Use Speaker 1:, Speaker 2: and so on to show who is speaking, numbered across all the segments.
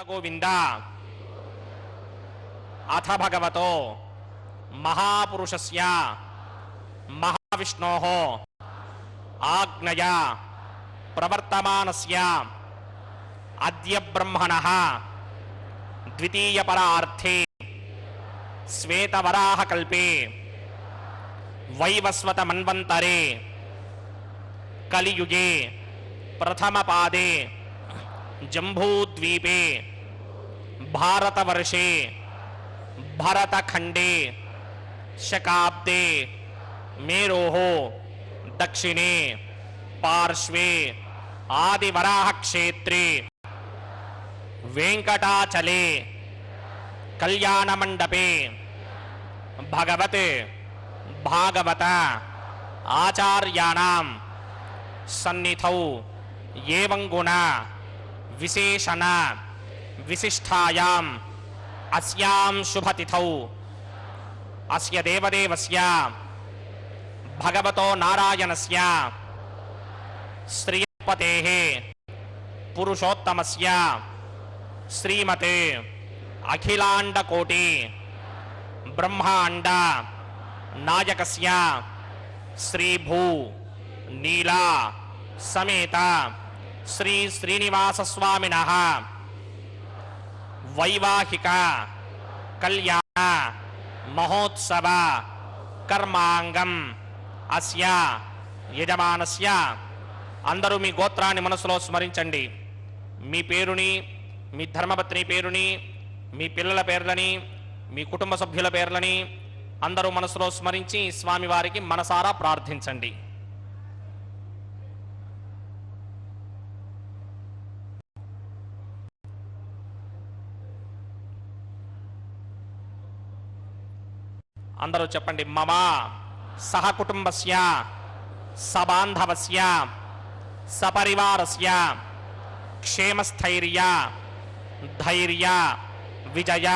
Speaker 1: गोविंद अथ भगवतो महापुरुषस्य महाविष्णोः आज्ञया प्रवर्तमानस्य अद्य ब्रह्मणः द्वितीयपरार्थे श्वेतवराहकल्पे वैवस्वतमन्वन्तरे कलियुगे प्रथमपादे जम्बूद्वीपे भारतवर्षे भरतखंडे शकाब्दे मेरोः दक्षिणे पार्श्वे आदिवराह क्षेत्रे वेंकटाचले कल्याण मंडपे भगवते भागवत आचार्याणां सन्निधौ एवं गुण विशेषण विशिष्टायाम् अस्यां शुभतिथौ अस्य देवदेवस्य भगवतो नारायणस्य श्रीपतेः पुरुषोत्तमस्य श्रीमते अखिलांडकोटि ब्रह्मांड नायकस्य श्रीभू नीला समेत श्री श्रीनिवास स्वामिनः वैवाहिक कल्याण महोत्सव कर्मांगम अस्य यजमानस्य अंदरू मी गोत्राన్ని మనసులో స్మరించండి మీ పేరుని మీ ధర్మపత్ని పేరుని మీ పిల్లల పేర్లని మీ కుటుంబ సభ్యుల పేర్లని అందరూ మనసులో స్మరించి స్వామివారికి మనసారా ప్రార్థించండి అందరూ చెప్పండి మమ సహకుటుంబస్య సబాంధవస్య సపరివారస్య क्षेमस्थैर्य धैर्य विजय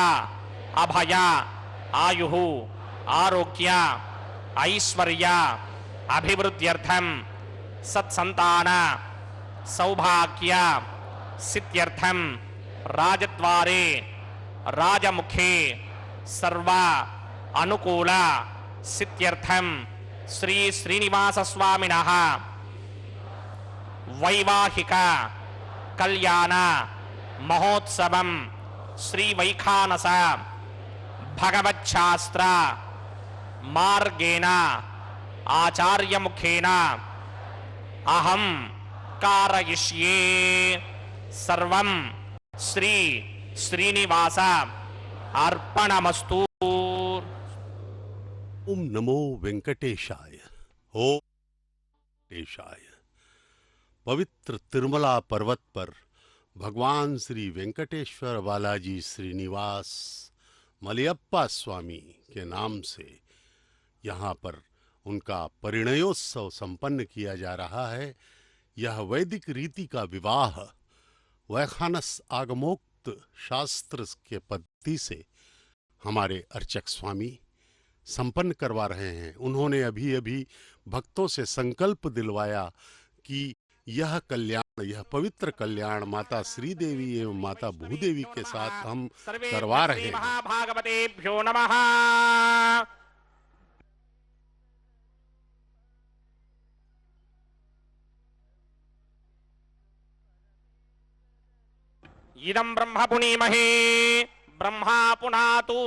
Speaker 1: अभय आयु आरोग्य ऐश्वर्य अभिवृद्ध्यर्थम सत्संतान सौभाग्य सिद्ध्यर्थम राजद्वारे राजमुखे सर्व अनुकूल सिद्ध्यर्थम श्री श्रीनिवास स्वामिनः वैवाहिक कल्याण महोत्सवम श्री वैखानस भगवच्छास्त्र मार्गेण आचार्य मुखेन अहम कारयिष्ये सर्वं श्री श्रीनिवास अर्पणमस्तु।
Speaker 2: ओम नमो वेंकटेशाय। ओम वेंकटेशाय। पवित्र तिरुमला पर्वत पर भगवान श्री वेंकटेश्वर बालाजी श्रीनिवास मलयप्पा स्वामी के नाम से यहाँ पर उनका परिणयोत्सव संपन्न किया जा रहा है। यह वैदिक रीति का विवाह वैखानस आगमोक्त शास्त्र के पद्धति से हमारे अर्चक स्वामी संपन्न करवा रहे हैं। उन्होंने अभी अभी भक्तों से संकल्प दिलवाया कि यह कल्याण, यह पवित्र कल्याण माता श्रीदेवी एवं माता भूदेवी के साथ हम करवा रहे हैं।
Speaker 1: भागवतेभ्यो नमः। इदं ब्रह्म पुनीमहे ब्रह्मा पुनातु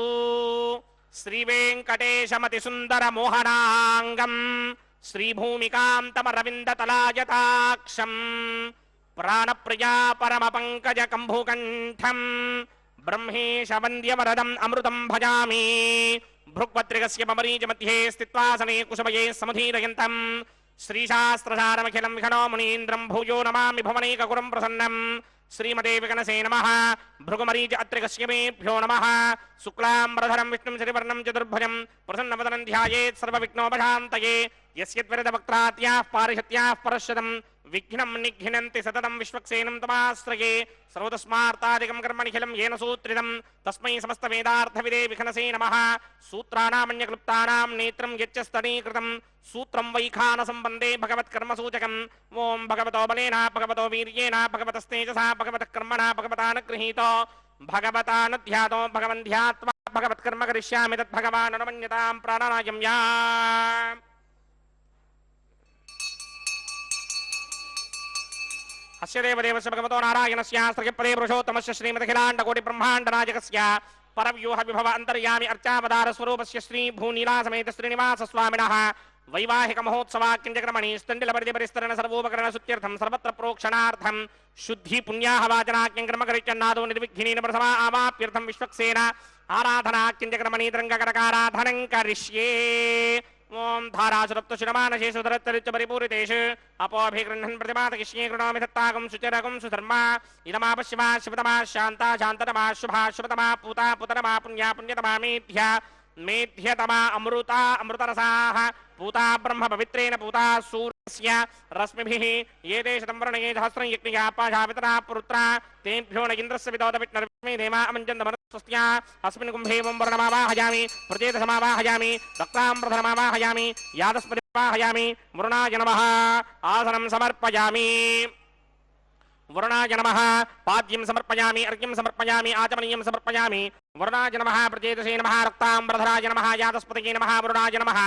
Speaker 1: श्रीवेंकटेशमति सुंदर मोहनांगम श्रीभूमिकां तमरविंदतलायताक्षं प्राणप्रिया परम पंकज कंभुकंठं ब्रह्मेश वन्द्यवरदम् अमृतं भजामि। भृग्वत्रिकस्य मरीच मध्ये स्थित्वा सने कुसुमये समुदीरयन्तं श्रीशास्त्रसारमखिलं विघ्नो मुनीन्द्रं भूयो नमामि भुवनैकगुरुं प्रसन्नं। श्रीमते विगणसे नमः। भृगुमरीच अत्रिकस्य मेभ्यो नमः। शुक्लाम्बरधरं विष्णुं श्रीवर्णं चतुर्भुजं प्रसन्नवदनं ध्यायेत् सर्वविघ्नोपशान्तये। यस्यद्वरदवक्त्रात्याः पारिषत्याः परश्वतं विघ्नं निघ्नन्ति सततं विश्वक्सेनं तमाश्रये। सर्वतस्मार्तादिकं कर्मनिखिलं येन सूत्रितं तस्मै समस्तवेदार्थविदे विघ्नसे नमः। सूत्राणामन्यक्लुप्तानां नेत्रं यच्चस्तनीकृतं सूत्रं वैखानसंबन्धे भगवत्कर्मसूचकम्। ओं भगवतो बलेन भगवतो वीर्येण भगवतस्तेजसा भगवतः कर्मणा भगवतानुगृहीतो भगवतानुध्यातो भगवन्ध्यात्वा भगवत्कर्म करिष्यामि तद्भगवान् अनुमन्यतां प्राणानायं या अस्य देवदेवस्य भगवतो नारायणस्य स्त्रियपदे पुरुषोत्तमस्य श्रीमदखिलाण्डकोटिब्रह्माण्डनायकस्य परव्यूह विभव अन्तर्यामि अर्चावतार स्वरूपस्य श्री भूनीलासमेत श्रीनिवास स्वामिनः वैवाहिक महोत्सवाक्यञ्चक्रमणि स्तण्डिलपरिधिपरिस्तरण सर्वोपकरण सुत्यर्थं सर्वत्र प्रोक्षणार्थं शुद्धि पुण्याह वाचनाक्यङ्क्रमकरिचन्नादो निर्विघ्नेन प्रथमा आवाप्यर्थं विश्वक्सेन आराधनाक्यञ्चक्रमणि तरङ्गकरकाराधनं करिष्ये ओम धारासुरप्तशुरमानशेषु धरत्तरिच्च परिपूरितेषु अपोऽभिगृह्णन् प्रतिमातकिष्ये कृणोमि दत्तागं सुचरगं सुधर्मा इदमापश्यमा शिवतमा शान्ता शान्ततमा शुभा शुभतमा पूता पुतरमा पुण्या पुण्यतमा मेध्या मेध्यतमा अमृता अमृतरसाः पूता ब्रह्म पवित्रेण पूता सूर्यस्य रश्मिभिः ये ते शतं वर्णये सहस्रं यज्ञया पाशावितरा पुरुत्रा तेभ्यो न इन्द्रस्य विदोदविट्नर्विष्मे देवा अमञ्जन्दमनस्वस्त्या अस्मिन् कुम्भे वं वर्णमावाहयामि प्रचेतसमावाहयामि रक्ताम्रधनमावाहयामि यादस्पतिमावाहयामि वरुणाय नमः आसनं समर्पयामि वरुणाय नमः पाद्यं समर्पयामि अर्घ्यं समर्पयामि आचमनीयं समर्पयामि वरुणाय नमः प्रचेतसे नमः रक्ताम्रधराय नमः यादस्पतये नमः वरुणाय नमः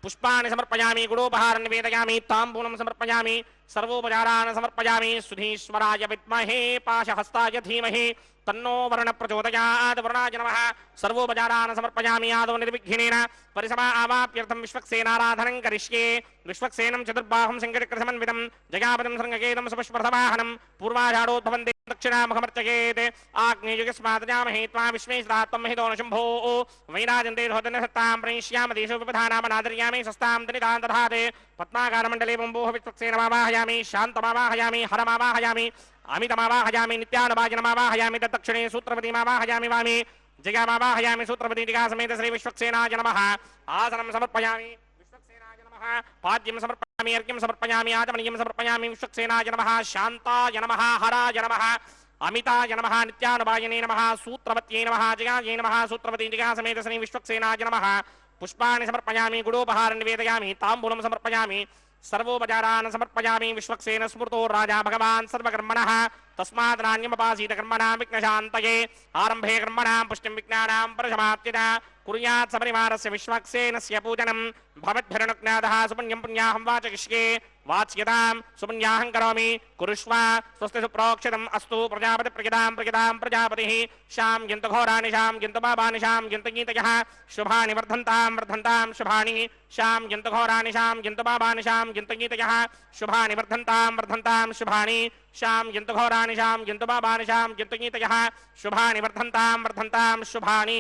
Speaker 1: पुष्पाणि समर्पयामि गुडोपहारं निवेदयामि ताम्बूलं समर्पयामि सर्वोपचारान् समर्पयामि सुधीश्वराय विद्महे पाशहस्ताय धीमहि तन्नो वरुणः प्रचोदयात् वरुणाय नमः सर्वोपचारान् समर्पयामि आदौ निर्विघ्नेन परिसमा आवाप्यर्थं विश्वक्सेनाराधनं करिष्ये विश्वक्सेनं चतुर्बाहुं सिंहचक्रसमन्वितं जयापदं शृङ्गकेतं सुपुष्परथवाहनं पूर्वाषाढोद्भवं दक्षिणामुखमर्चयेत् आग्नेयुगस्मादजामहे त्वा विश्वेश्वरात्वं महितो न शम्भो वैराजन्ते धोतनसत्तां प्रणिष्यामदेशो विपधानामनादर्यामि सस्तां दनितां दधाते पद्माकारमण्डले बम्बोः विश्वक्सेनमावाहयामि शान्तमावाहयामि हरमावाहयामि अमितमावाहयामि नित्यानुभाजनमावाहयामि तत्दक्षिणे सूत्रपतिमावाहयामि वामे जयामावाहयामि सूत्रपतिटिका समेत श्री विश्वक्सेनाय नमः आसनं समर्पयामि विश्वक्सेनाय नमः पाद्यं समर्पयामि अर्घ्यं समर्पयामि आचमनीयं समर्पयामि विश्वक्सेनाय नमः शान्ताय नमः हराय नमः अमिताय नमः नित्यानुभाजने नमः सूत्रपत्यै नमः जयायै नमः सूत्रपतिटिका समेत श्री विश्वक्सेनाय नमः पुष्पाणि समर्पयामि गुडोपहारं निवेदयामि ताम्बूलं समर्पयामि सर्वोपचारान् समर्पयामि विश्वक्सेन स्मृतो राजा भगवान् सर्वकर्मणः तस्मात् नान्यमपासीत कर्मणां विघ्नशान्तये आरम्भे कर्मणां पुष्टिं विघ्नानां परसमाप्तिदा कुर्यात् सपरिवारस्य विश्वक्सेनस्य पूजनं भवद्भिरनुज्ञातः सुपुण्यं पुण्याहं वाचयिष्ये वाच्यतां सुपुण्याहं करोमि कुरुष्व स्वस्ति सुप्रोक्षितम् अस्तु प्रजापति प्रजदां प्रजापतिः शां यन्तु घोराणि शां यन्तु पापानि शां यन्तु गीतयः शुभानि वर्धन्तां शुभानि शां यन्तु घोराणि शां यन्तु पापानि शां यन्तु गीतयः शुभानि वर्धन्तां शुभानि शां यन्तु घोराणि शां यन्तु पापानि शां यन्तु गीतयः शुभानि वर्धन्तां शुभानि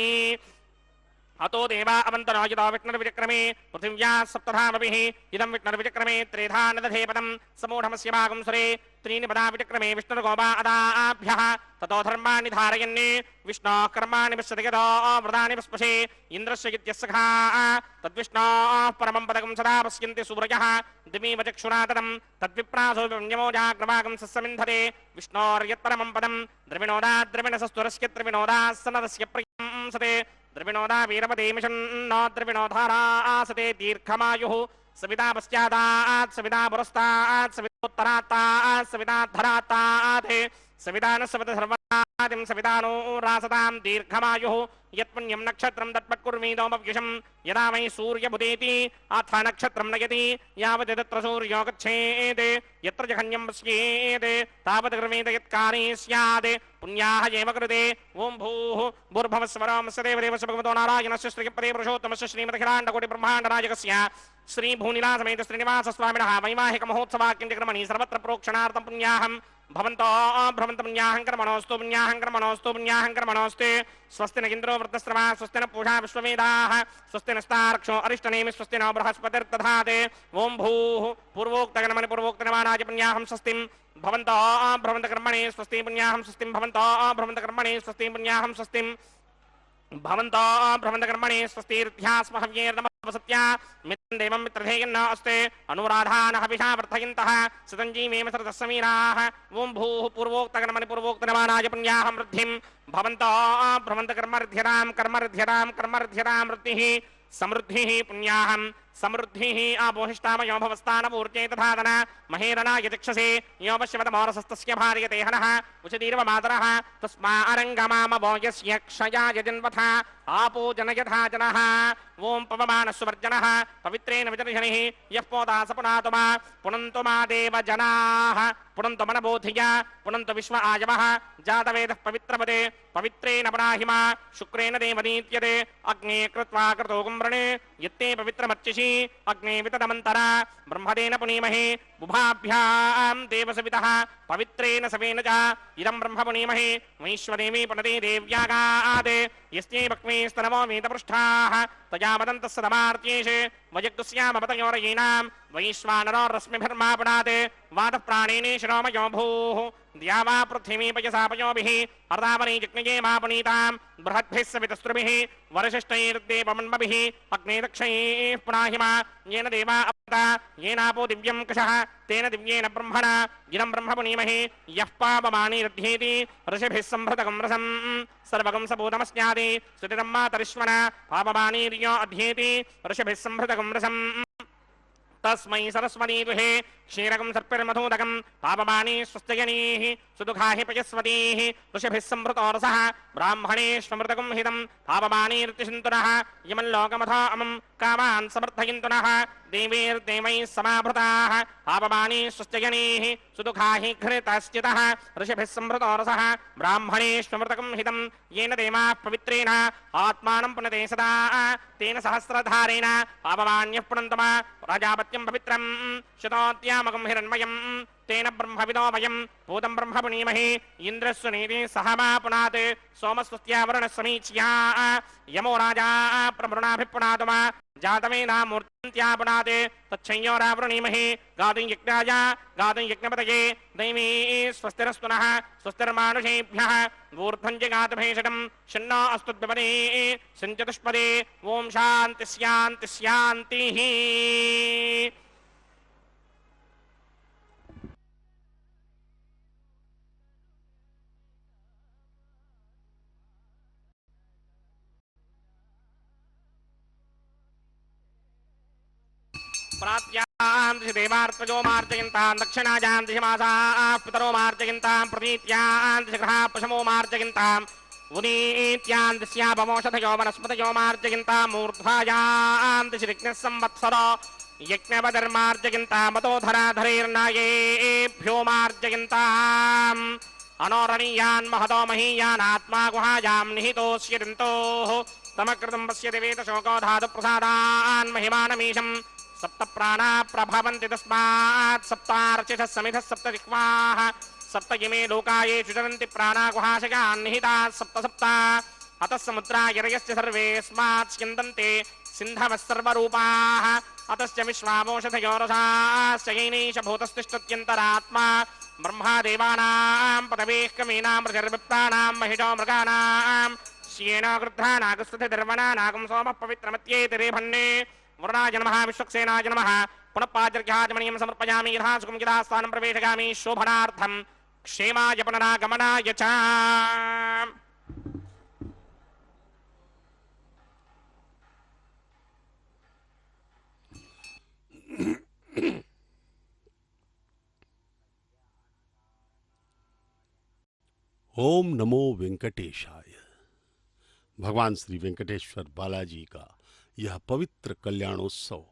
Speaker 1: अतो देवा अवन्तरो यतो विष्णुर्विचक्रमे पृथिव्याः सप्तधामभिः इदं विष्णुर्विचक्रमे त्रेधा नदधे पदं समूढमस्य भागं सुरे त्रीणि पदा विचक्रमे विष्णुर्गोपा अदाभ्यः ततो धर्माणि धारयन् विष्णोः कर्माणि पश्यति यतो व्रतानि पस्पशे इन्द्रस्य इत्यस्सखाः तद्विष्णोः परमं पदकं सदा पश्यन्ति सूरयः दिवीव चक्षुरा तदं तद्विप्रासो विन्यमोजाग्रवागं सस्समिन्धते विष्णोर्यत्परमं पदं द्रविणोदात् द्रविणसस्तुरस्य त्रिविनोदाः सनदस्य प्रियं सते द्रविणोदा वीरपदे मिषन्नो द्रविणोधारा आसते दीर्घमायुः सविता पश्चादात् सविता पुरस्तात् सवितोत्तरात्तात् सविताद्धरात्तात् सवितानुसवित सर्वदादिं सवितानो रासतां दीर्घमायुः यत्पुण्यं नक्षत्रं तत्पत्कुर्मीदोमव्युषं यदा वै सूर्यबुदेति अथ नक्षत्रं नयति यावत् तत्र सूर्यो गच्छेत् यत्र जघन्यं पश्येत् तावत् कर्मेत यत्कार्ये स्यात् पुण्याः एव कृते ओं भूः भूर्भुवस्वरं सदेवदेवस्य भगवतो नारायणस्य श्रीपदे पुरुषोत्तमस्य श्रीमदखिलाण्डकोटिब्रह्माण्डनायकस्य श्री भूनिलासमेत श्रीनिवासस्वामिनः वैवाहिक महोत्सवाक्यञ्चक्रमणि सर्वत्र प्रोक्षणार्थं पुण्याहं भवन्तो भ्रमन्त पुण्याहं कर्मणोऽस्तु स्वस्ति न इन्द्रो वृद्धस्रवा स्वस्ति न पूषा विश्ववेदाः स्वस्ति नस्तार्क्ष्यो अरिष्टनेमि स्वस्ति न बृहस्पतिर्दधाते ओं भूः पूर्वोक्तगणमणिपूर्वोक्तनमानाय पुण्याहं स्वस्तिं भवन्तो भ्रमन्त कर्मणे स्वस्ति पुण्याहं स्वस्तिं भवन्तो भ्रमन्त कर्मणे स्वस्ति पुण्याहं स्वस्तिं भवन्तो भ्रमन्त कर्मणे स्वस्तिर्ध्यास्महव्येर्नमः मित्रं देवं मित्रधेयन्न अस्ते अनुराधान हविषा वर्धयन्तः सतञ्जीवेम सरतस्समीराः ओं भूः पूर्वोक्तगणमणिपूर्वोक्तनमानाय पुण्याहं वृद्धिं भवन्तो भ्रमन्त कर्मर्ध्यतां वृद्धिः समृद्धिः पुण्याहं समृद्धिः आपोहिष्टामयो भवस्तानपूर्त्यै तथादन महेरना यतिक्षसे यो पश्यवतमोरसस्तस्य भार्यते हनः उचतीर्व मातरः तस्मा अरङ्गमामवो यस्य क्षयाय जन्वथा आपो जनयथा जनः ओं पवमानस्वर्जनः पवित्रेण विदर्शनिः यः पोता सपुनातुमा पुनन्तु मा देव जनाः पुनन्तु मनबोधिया पुनन्तु विश्व आयवः जातवेदः पवित्रपदे पवित्रेण पराहिमा शुक्रेण देवनीत्यते अग्ने कृत्वा कृतो कुम्रणे यत्ते पवित्रमर्चिषि अग्ने विततमन्तरा ब्रह्मदेन पुनीमहे बुभाभ्यां देवसवितः पवित्रेण सवेन च इदं ब्रह्म पुनीमहे वैश्वदेवी पुनते देव्यागादे यस्यै भक्मे स्तनवो वीतपृष्ठाः तया वदन्तः सदमार्त्येषे वयग्स्यामपतयोरयीनां वैश्वानरो रश्मिभिर्मापुनात् वातः प्राणेने शिरोमयो भूः द्यावा पृथिवी पयसापयोभिः अर्धावनी जज्ञये मापुनीतां बृहद्भिः सवितस्त्रुभिः वरशिष्टैर्देवमन्मभिः अग्ने दक्षैः पुनाहिमा येन देवा अपता येनापो दिव्यं कषः तेन दिव्येन ब्रह्मणा इदं ब्रह्म पुनीमहे यः पापमानिरध्येति ऋषिभिः संभृतकं रसं सर्वगं सबूतमस्यादि सुतितं मातरिश्वना पापमानीर्यो अध्येति ऋषिभिः संभृतकं रसम् तस्मै सरस्वती दुहे क्षीरकं सर्पिर्मधूदकं पापमानी स्वस्त्यजनीः सुदुःखाहि पयस्वतीः ऋषिभिः संभृतो रसः ब्राह्मणेष्वमृतकं हितं पापमानीर्तिषन्तुनः यमल्लोकमथो अमं कामान् समर्थयन्तुनः देवैर्देवैः समाभृताः पापमानी स्वस्त्यजनीः सुदुःखाहि घृतश्चितः ऋषिभिः संभृतो रसः ब्राह्मणेष्वमृतकं हितं येन देवाः पवित्रेण आत्मानं पुनते सदा तेन सहस्रधारेण पापमान्यः पुनन्तमा प्रजापत्यं पवित्रं शतोत्यामकं हिरण्मयं तेन ब्रह्मविदो वयं भूतं ब्रह्म पुनीमहे इन्द्रस्वनीति सहमा पुनात् सोमस्वस्त्यावरणस्वमीच्या यमो राजा प्रभृणाभिपुनातुमा जातवेनामूर्त्या पुनात् तच्छंयोरावृणीमहे गातुं यज्ञाय गातुं यज्ञपतये दैवी स्वस्तिरस्तुनः स्वस्तिर्मानुषेभ्यः ऊर्ध्वं जगातभेषजं शन्नो अस्तु द्विपदे सञ्चतुष्पदे ॐ शान्ति शान्ति शान्तिः प्रात्यां दिशि देवार्पजो मार्जयन्तां दक्षिणायां दिशि मासाः पितरो मार्जयन्तां प्रतीत्यां दिशि ग्रहाः पशवो मार्जयन्तां उदीत्यां दिश्यापमोषधयो वनस्पतयो मार्जयन्तां मूर्ध्वायां दिशि ऋग्नः संवत्सरो यज्ञपतिर्मार्जयन्तां मतोधराधरेर्नायेभ्यो मार्जयन्ताम् अनोरणीयान् महतो महीयान् आत्मा गुहायां निहितोऽस्य दन्तोः तमकृतं पश्यति वेदशोको धातुप्रसादान् महिमानमीशम् सप्त प्राणा प्रभवन्ति तस्मात् सप्तार्चिषः समिधः सप्त जिह्वाः सप्त इमे लोकायेषु चरन्ति प्राणा गुहाशयान् निहिताः सप्त सप्त अतः समुद्रा यरयस्य सर्वेऽस्मात् स्यन्दन्ते सिन्धवः सर्वरूपाः अतश्च विश्वामोषधयो रसाश्च येनैष भूतस्तिष्ठत्यन्तरात्मा ब्रह्मा देवानां पदवेः कवीनां प्रजर्विप्राणां महिषो मृगाणां श्येनो गृध्रानागस्वतिर्वणानागं सोमः पवित्रमत्येतिरेभन्ने वरुणाय नमः विश्वक्सेनाय नमः पुनः पाद्यर्घ्याचमनीयं समर्पयामि यथा सुखं यथा स्थानं प्रवेशयामि शोभनार्थं क्षेमाय पुनरागमनाय च
Speaker 2: ओम नमो वेंकटेशाय। भगवान श्री वेंकटेश्वर बालाजी का यह पवित्र कल्याणोत्सव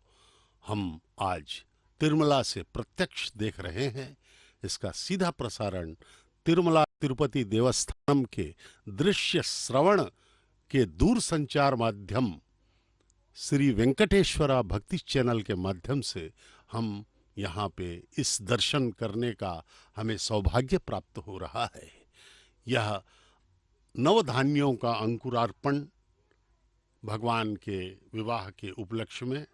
Speaker 2: हम आज तिरुमला से प्रत्यक्ष देख रहे हैं। इसका सीधा प्रसारण तिरुमला तिरुपति देवस्थानम के दृश्य श्रवण के दूरसंचार माध्यम श्री वेंकटेश्वरा भक्ति चैनल के माध्यम से हम यहाँ पे इस दर्शन करने का हमें सौभाग्य प्राप्त हो रहा है। यह नवधान्यों का अंकुरार्पण भगवान के विवाह के उपलक्ष्य में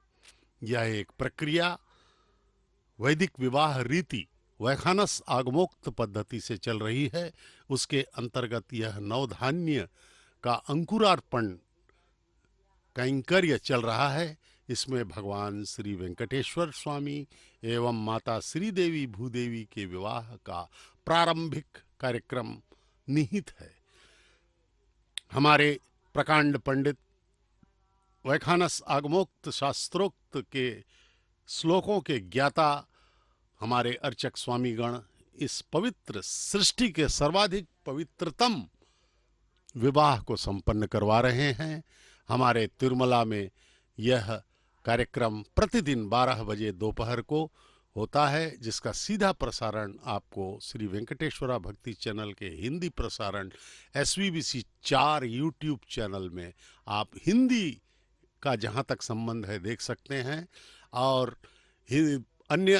Speaker 2: यह एक प्रक्रिया वैदिक विवाह रीति वैखानस आगमोक्त पद्धति से चल रही है। उसके अंतर्गत यह नवधान्य का अंकुरार्पण कैंकर्य चल रहा है। इसमें भगवान श्री वेंकटेश्वर स्वामी एवं माता श्रीदेवी भूदेवी के विवाह का प्रारंभिक कार्यक्रम निहित है। हमारे प्रकांड पंडित वैखानस आगमोक्त शास्त्रोक्त के श्लोकों के ज्ञाता हमारे अर्चक स्वामीगण इस पवित्र सृष्टि के सर्वाधिक पवित्रतम विवाह को संपन्न करवा रहे हैं। हमारे तिरुमला में यह कार्यक्रम प्रतिदिन 12 बजे दोपहर को होता है, जिसका सीधा प्रसारण आपको श्री वेंकटेश्वरा भक्ति चैनल के हिंदी प्रसारण SVBC 4 यूट्यूब चैनल में आप हिंदी का जहाँ तक संबंध है देख सकते हैं, और अन्य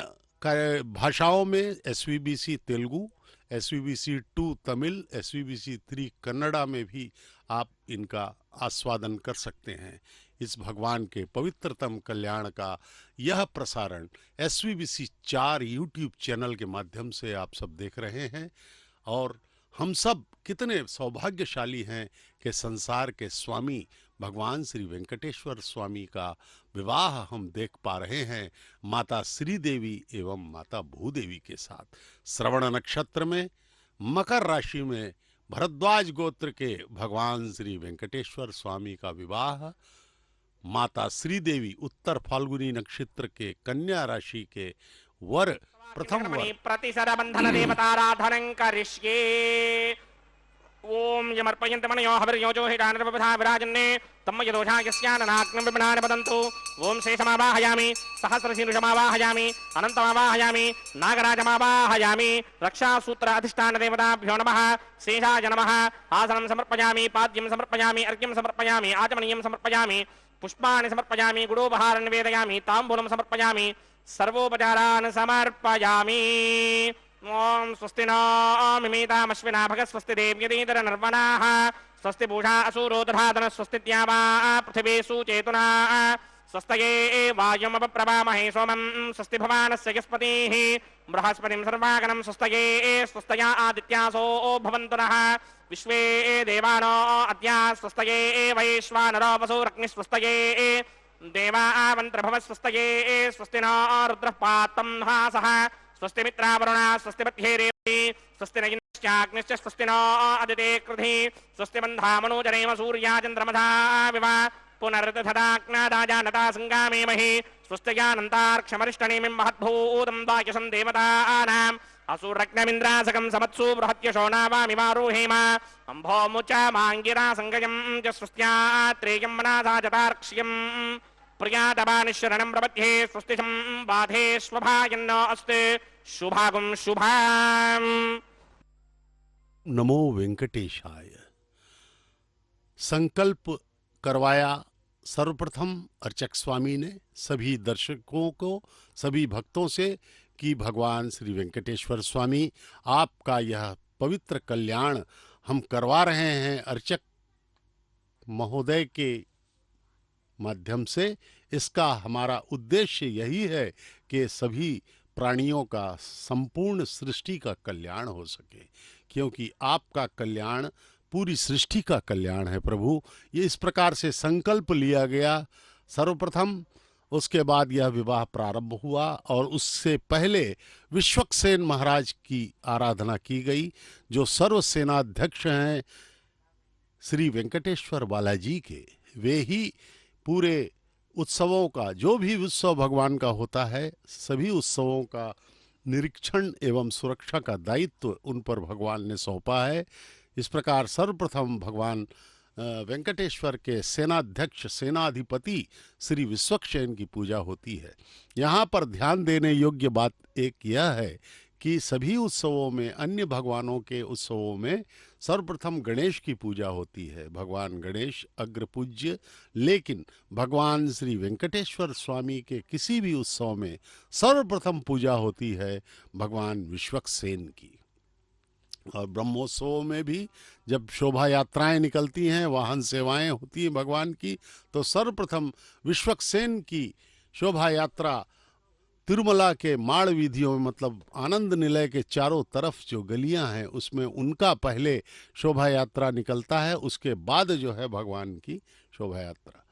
Speaker 2: भाषाओं में SVBC Telugu, SVBC 2 Tamil, SVBC 3 Kannada में भी आप इनका आस्वादन कर सकते हैं। इस भगवान के पवित्रतम कल्याण का यह प्रसारण SVBC 4 यूट्यूब चैनल के माध्यम से आप सब देख रहे हैं, और हम सब कितने सौभाग्यशाली हैं कि संसार के स्वामी भगवान श्री वेंकटेश्वर स्वामी का विवाह हम देख पा रहे हैं माता श्रीदेवी एवं माता भूदेवी के साथ। श्रवण नक्षत्र में मकर राशि में भरद्वाज गोत्र के भगवान श्री वेंकटेश्वर स्वामी का विवाह माता श्रीदेवी उत्तर फाल्गुनी नक्षत्र के कन्या राशि के वर प्रथम वर
Speaker 1: प्रतिसर बंधन देवताराधनं करिष्ये। ओम यमर्पयन्त मनयो हविर्योजो हिडानरवधा विराजन्ने तम यदोषा यस्याननाग्नं विमनानि वदन्तु। ओम शेषमावाहयामि सहस्रशीर्षमावाहयामि अनन्तमावाहयामि नागराजमावाहयामि। रक्षासूत्र अधिष्ठान देवताभ्यो नमः। शेषाय नमः। आसनं समर्पयामि, पाद्यं समर्पयामि, अर्घ्यं समर्पयामि, आचमनीयं समर्पयामि, पुष्पाणि समर्पयामि, गुडोपहारं निवेदयामि, ताम्बूलं समर्पयामि, सर्वोपचारान् समर्पयामि। ओम स्वस्ति नो मिमीतामश्विना भगः स्वस्ति देव्यतीतर नर्वणाः स्वस्ति पूषा असुरो दधातन स्वस्ति द्यावा पृथिवी सुचेतुना स्वस्तये वायुमपप्रभामहे सोमं स्वस्ति भवानस्य यस्पतिः बृहस्पतिं सर्वागणं स्वस्तये स्वस्तया आदित्यासो भवन्तु नः विश्वे देवानो अद्या स्वस्तये वैश्वानरो वसुरग्निः स्वस्तये देवा आवन्त्रभव स्वस्तये स्वस्ति नो रुद्रः पातं हासः स्वस्ति मित्रावरुणा स्वस्ति मध्ये रेवती स्वस्ति न इन्द्रश्चाग्निश्च स्वस्ति नो अदिते कृधि स्वस्ति बन्धामनोजरेम सूर्या चन्द्रमसा विवा पुनर्दधदाग्नादाजानता संगामेमहि स्वस्त्यजानन्तार्क्षमरिष्टनेमिं महद्भूतं वाक्यसं देवतानाम् असुरग्नमिन्द्रासकं समत्सु बृहत्यशो नावामिवारोहेम अम्भो मुचा माङ्गिरा सङ्गयं च स्वस्त्यात्रेयं मनासा जतार्क्ष्यम् प्रियादवानिशरणं प्रपद्ये स्वस्तिशं बाधे स्वभायन्नो अस्ते शुभागुं शुभाम्।
Speaker 2: नमो वेंकटेशाय। संकल्प करवाया सर्वप्रथम अर्चक स्वामी ने सभी दर्शकों को, सभी भक्तों से कि भगवान श्री वेंकटेश्वर स्वामी आपका यह पवित्र कल्याण हम करवा रहे हैं अर्चक महोदय के माध्यम से। इसका हमारा उद्देश्य यही है कि सभी प्राणियों का, संपूर्ण सृष्टि का कल्याण हो सके, क्योंकि आपका कल्याण पूरी सृष्टि का कल्याण है प्रभु। ये इस प्रकार से संकल्प लिया गया सर्वप्रथम। उसके बाद यह विवाह प्रारंभ हुआ और उससे पहले विश्वक्सेन महाराज की आराधना की गई, जो सर्व सेनाध्यक्ष हैं श्री वेंकटेश्वर बालाजी के। वे ही पूरे उत्सवों का, जो भी उत्सव भगवान का होता है, सभी उत्सवों का निरीक्षण एवं सुरक्षा का दायित्व उन पर भगवान ने सौंपा है। इस प्रकार सर्वप्रथम भगवान वेंकटेश्वर के सेनाध्यक्ष, सेनाधिपति श्री विश्वक्सेन की पूजा होती है। यहाँ पर ध्यान देने योग्य बात एक यह है कि सभी उत्सवों में, अन्य भगवानों के उत्सवों में सर्वप्रथम गणेश की पूजा होती है, भगवान गणेश अग्रपूज्य। लेकिन भगवान श्री वेंकटेश्वर स्वामी के किसी भी उत्सव में सर्वप्रथम पूजा होती है भगवान विश्वक्सेन की। और ब्रह्मोत्सवों में भी जब शोभा यात्राएं निकलती हैं, वाहन सेवाएं होती हैं भगवान की, तो सर्वप्रथम विश्वक्सेन की शोभा यात्रा तिरुमला के माड़ वीधियों में, मतलब आनंद निलय के चारों तरफ जो गलियां हैं उसमें उनका पहले शोभा यात्रा निकलता है, उसके बाद जो है भगवान की शोभा यात्रा।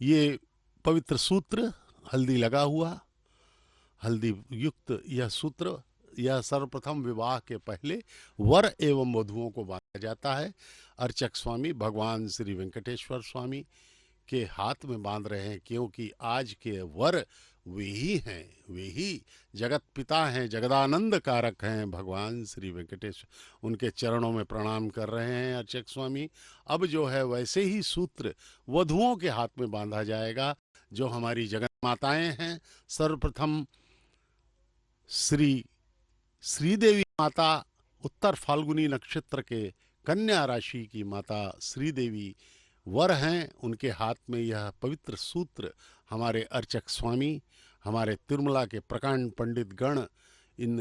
Speaker 2: ये पवित्र सूत्र हल्दी लगा हुआ, हल्दी युक्त यह सूत्र, यह सर्वप्रथम विवाह के पहले वर एवं वधुओं को बांधा जाता है। अर्चक स्वामी भगवान श्री वेंकटेश्वर स्वामी के हाथ में बांध रहे हैं, क्योंकि आज के वर वे ही हैं, वे ही जगत पिता हैं, जगदानंद कारक हैं भगवान श्री वेंकटेश। उनके चरणों में प्रणाम कर रहे हैं अर्चक स्वामी। अब जो है वैसे ही सूत्र वधुओं के हाथ में बांधा जाएगा, जो हमारी जगत माताएं हैं। सर्वप्रथम श्रीदेवी माता, उत्तर फाल्गुनी नक्षत्र के कन्या राशि की माता श्रीदेवी वर हैं। उनके हाथ में यह पवित्र सूत्र हमारे अर्चक स्वामी, हमारे तिरुमला के प्रकांड पंडित गण इन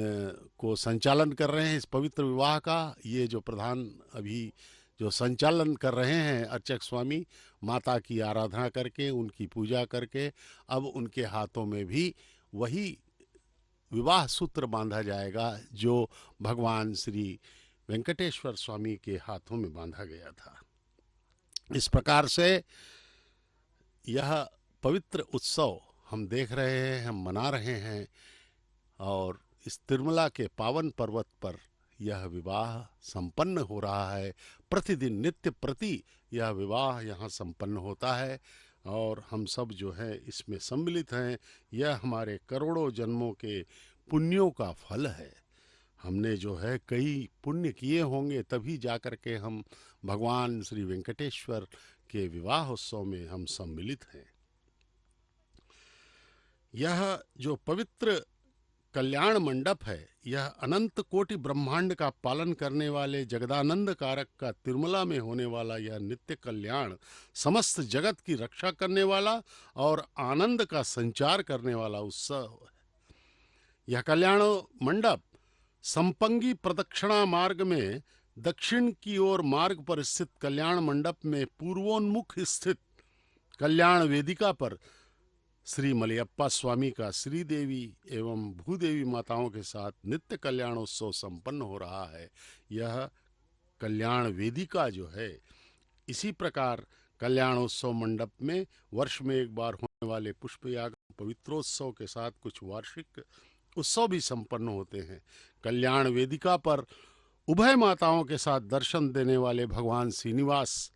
Speaker 2: को संचालन कर रहे हैं इस पवित्र विवाह का। ये जो प्रधान अभी जो संचालन कर रहे हैं अर्चक स्वामी, माता की आराधना करके, उनकी पूजा करके, अब उनके हाथों में भी वही विवाह सूत्र बांधा जाएगा जो भगवान श्री वेंकटेश्वर स्वामी के हाथों में बांधा गया था। इस प्रकार से यह पवित्र उत्सव हम देख रहे हैं, हम मना रहे हैं, और इस तिरुमला के पावन पर्वत पर यह विवाह संपन्न हो रहा है। प्रतिदिन नित्य प्रति यह विवाह यहाँ संपन्न होता है, और हम सब जो है इसमें सम्मिलित हैं। यह हमारे करोड़ों जन्मों के पुण्यों का फल है। हमने जो है कई पुण्य किए होंगे, तभी जाकर के हम भगवान श्री वेंकटेश्वर के विवाह उत्सव में हम सम्मिलित हैं। यह जो पवित्र कल्याण मंडप है, यह अनंत कोटि ब्रह्मांड का पालन करने वाले जगदानंद कारक का तिरुमला में होने वाला यह नित्य कल्याण, समस्त जगत की रक्षा करने वाला और आनंद का संचार करने वाला उत्सव है। यह कल्याण मंडप संपंगी प्रदक्षिणा मार्ग में दक्षिण की ओर मार्ग पर स्थित कल्याण मंडप में पूर्वोन्मुख स्थित कल्याण वेदिका पर श्री मलयप्पा स्वामी का श्रीदेवी एवं भूदेवी माताओं के साथ नित्य कल्याणोत्सव संपन्न हो रहा है। यह कल्याण वेदिका जो है, इसी प्रकार कल्याणोत्सव मंडप में वर्ष में एक बार होने वाले पुष्पयाग पवित्रोत्सव के साथ कुछ वार्षिक उत्सव भी संपन्न होते हैं। कल्याण वेदिका पर उभय माताओं के साथ दर्शन देने वाले भगवान श्रीनिवास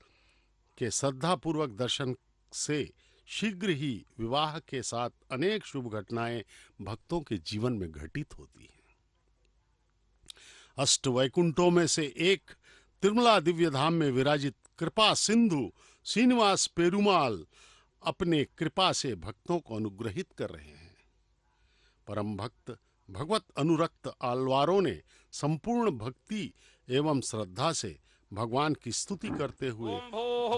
Speaker 2: के श्रद्धापूर्वक दर्शन से शीघ्र ही विवाह के साथ अनेक शुभ घटनाएं भक्तों के जीवन में घटित होती हैं। अष्ट वैकुंठों में से एक तिरुमला दिव्य धाम में विराजित कृपा सिंधु श्रीनिवास पेरुमाल अपने कृपा से भक्तों को अनुग्रहित कर रहे हैं। परम भक्त भगवत अनुरक्त आलवारों ने संपूर्ण भक्ति एवं श्रद्धा से भगवान की स्तुति करते हुए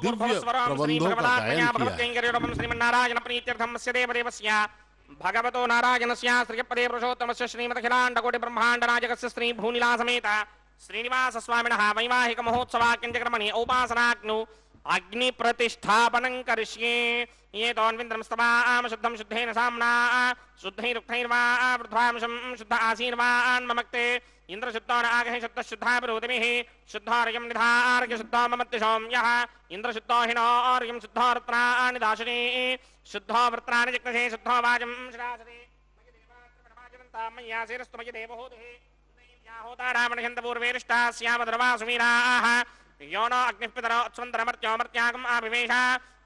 Speaker 2: दिव्य प्रबंधों का गायन किया है।
Speaker 1: भगवतो नारायणस्य श्रीपदे पुरुषोत्तमस्य श्रीमदखिलाण्डकोटि ब्रह्माण्ड नायकस्य श्री भूनिला समेत श्रीनिवास स्वामिनः वैवाहिक महोत्सवाख्यञ्चकर्मणि उपासनाग्नु अग्नि प्रतिष्ठापनं करिष्ये। ये तोन्विन्द्रं स्तवाम शुद्धं शुद्धेन साम्ना शुद्धैरुक्थैर्वा वृद्ध्वांशं शुद्ध आसीर्वान् ममक्ते इंद्र शुद्धो न आगहि शुद्ध शुद्धा ब्रूतिमिः शुद्धार्यं निधार्य शुद्धो ममत्तिशोम्यः इंद्र शुद्धो हिनोर्यं शुद्धो रत्नानि दाशने शुद्धो वृत्राणि जिग्नसे शुद्धो वाजं श्रासते मयि देवात्रमणमाजनन्तां मय्या शिरस्तु मयि देवहूतिः दैव्याहोता रामणिहन्तपूर्वेरिष्टा स्यामधर्मासुवीराः यो नो अग्निपितरो उत्स्वन्तरमर्त्यो मर्त्यागम् आविवेश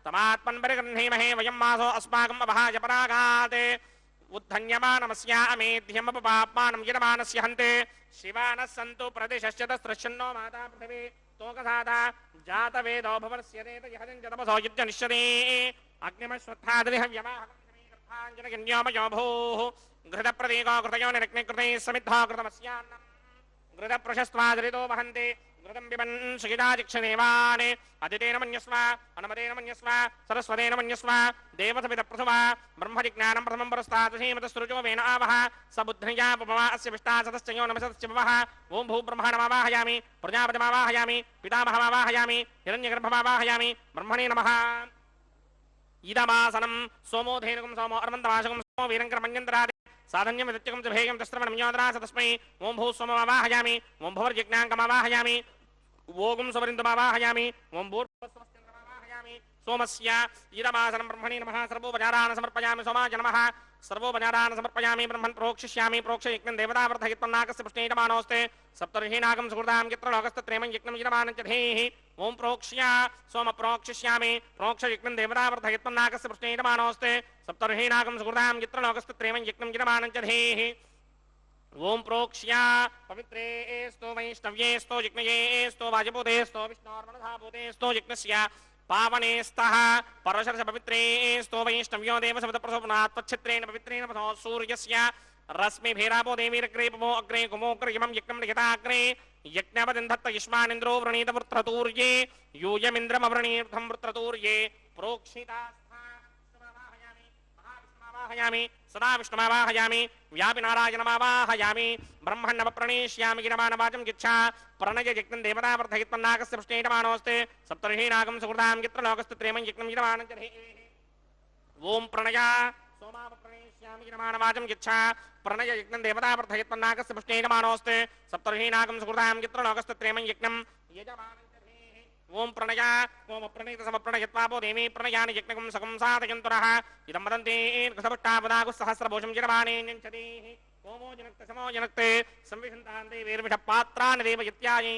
Speaker 1: तमात्मन् परिगृह्णीमहे वयं मासो अस्माकम् अभाज परागात् उद्धन्यमानमस्यामेध्यमपपाप्मानं यजमानस्य हन्ते शिवानः सन्तु प्रदिशश्च तस्रश्चन्नो माता पृथिवी तोकसादा जातवेदो भवनस्य देतयहजं तपसो युज्यनिष्यते अग्निमश्वत्थादिहव्यमाहकञ्जनगन्योमयो भूः घृतप्रतीको कृतयो निरग्निकृते समिद्धो कृतमस्यान्नम् घृतप्रशस्त्वादरितो वहन्ते घृतं पिबन् सुखिदाजिक्षनेवान् अदितेन मन्यस्व अनुमतेन मन्यस्व सरस्वतेन मन्यस्व देवसविदप्रथमा ब्रह्मजिज्ञानं प्रथमं पुरस्तात् श्रीमतस्तुरुजो वेन आवह स बुद्धिया पवमा अस्य विष्टा सतश्चयो नमसस्य भवः ओं भूब्रह्माणमावाहयामि प्रजापतिमावाहयामि पितामहमावाहयामि हिरण्यगर्भमावाहयामि ब्रह्मणे नमः। इदमासनं सोमो धेनुकं सोमो अर्वन्तमाशकं सोमो वीरङ्करमन्यन्तरादि साधन्यं विदत्यकं च भेयं तस्त्रवणं योदरास तस्मै ओं भू सोममावाहयामि ओं भवर्यज्ञाङ्कमावाहयामि ओगुं सुवरिन्दमावाहयामि ओं भूर्भुवस्वस्यन्द्रमावाहयामि सोमस्य इदमासनं ब्रह्मणे नमः सर्वोपचारान् समर्पयामि सोमाय नमः सर्वोपचारान् समर्पयामि ब्रह्मन् प्रोक्षिष्यामि प्रोक्षयज्ञं देवतावर्धयित्वं नागस्य पुष्णेयमानोऽस्ते सप्तर्षीनागं सुकृतां यत्र लोकस्तत्रेमं यज्ञं यजमानं च धेहि ओम प्रोक्ष्य सोम प्रोक्षिष्यामि प्रोक्ष यज्ञं देवतावर्धयत्मन्नाकस्य पृष्ठेयमानोऽस्ते सप्तर्षीणाकं सुकृतां यत्र लोकस्तत्रेवं यज्ञं यजमानं च धेः ओम प्रोक्ष्य पवित्रे स्तो वैष्णव्ये स्तो यज्ञये स्तो वाजपूते स्तो विष्णोर्मनधाभूते स्तो यज्ञस्य पावने स्तः परशर्ष पवित्रे स्तो वैष्णव्यो देवसवितप्रसोपनात् तच्छित्रेण पवित्रेण पथो सूर्यस्य रश्मिभिरापो देवीरग्रेपमो अग्रे गुमोग्रयमं यज्ञं लिखिताग्रे यज्ञपदिन्धत्त युष्मानिन्द्रो वृणीत वृत्रतूर्ये यूयमिन्द्रमवृणीर्थं वृत्रतूर्ये प्रोक्षितास्था महाविष्णुमावाहयामि सदा विष्णुमावाहयामि व्यापि नारायणमावाहयामि ब्रह्मण्णवप्रणेष्यामि गिरमानवाचं गिच्छा प्रणय यज्ञं देवतावर्धयत्मन्नाकस्य पृष्ठेयमानोऽस्ते सप्तर्षीणाकं सुकृतां यत्र लोकस्तत्रेमं यज्ञं यजमानं च धेः ओम प्रणय सोमावप्रणेष्यामि गिरमानवाचं गिच्छा प्रणय यज्ञं देवतावर्धयत्मन्नाकस्य पृष्ठेयमानोऽस्ते सप्तर्षीणाकं सुकृतां यत्र लोकस्तत्रेमं यज्ञं यजमानं च धेः ओम प्रणय ओम प्रणीत समप्रणयत्वापो देवी प्रणयानि यज्ञकं सकं साधयन्तुरः इदं वदन्ति घृतभट्टापदागुस्सहस्रभूषं यजमानेन्यञ्चदेः ओमो जनक्ते समो जनक्ते संविशन्तान् देवीर्विषपात्रान् देवयत्यायि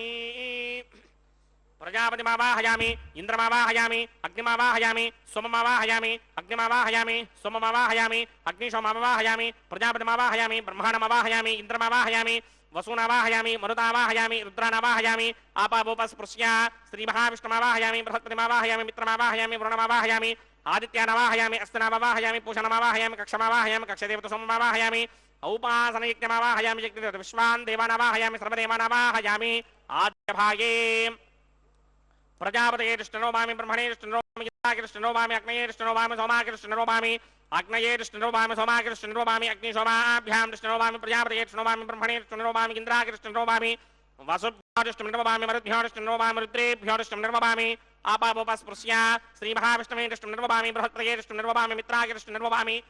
Speaker 1: प्रजापतिमावाहयामि इंद्रमावाहयामि अग्निमावाहयामि सोममावाहयामि अग्निमावाहयामि सोममावाहयामि अग्निशोममावाहयामि प्रजापतिमावाहयामि ब्रह्माणमावाहयामि इंद्रमावाहयामि वसूनावाहयामि मरुतावाहयामि रुद्रानावाहयामि आपावोपस्पृश्य श्रीमहाविष्णुमावाहयामि बृहस्पतिमावाहयामि मित्रमावाहयामि वरुणमावाहयामि आदित्यानावाहयामि अस्तिनामावाहयामि पूषणमावाहयामि कक्षमावाहयामि कक्षदेवतसोममावाहयामि औपासनयज्ञमावाहयामि यज्ञदेवता विश्वान् देवानावाहयामि सर्वदेवानावाहयामि आद्यभागे प्रजापतये कृष्णनोमामि ब्रह्मणे कृष्णनोमामि यज्ञाय कृष्णनोमामि अग्नये कृष्णनोमामि सोमाय कृष्णनोमामि अग्नये कृष्णनोमामि सोमाय कृष्णनोमामि अग्निशोमाभ्यां कृष्णनोमामि प्रजापतये कृष्णनोमामि ब्रह्मणे कृष्णनोमामि इन्द्राय कृष्णनोमामि वसुभ्यो कृष्णनोमामि मरुद्भ्यो कृष्णनोमामि रुद्रेभ्यो कृष्णनोमामि आपावोपस्पृश्य श्रीमहाविष्णवे कृष्णनोमामि बृहस्पतये कृष्णनोमामि मित्राय कृष्णनोमामि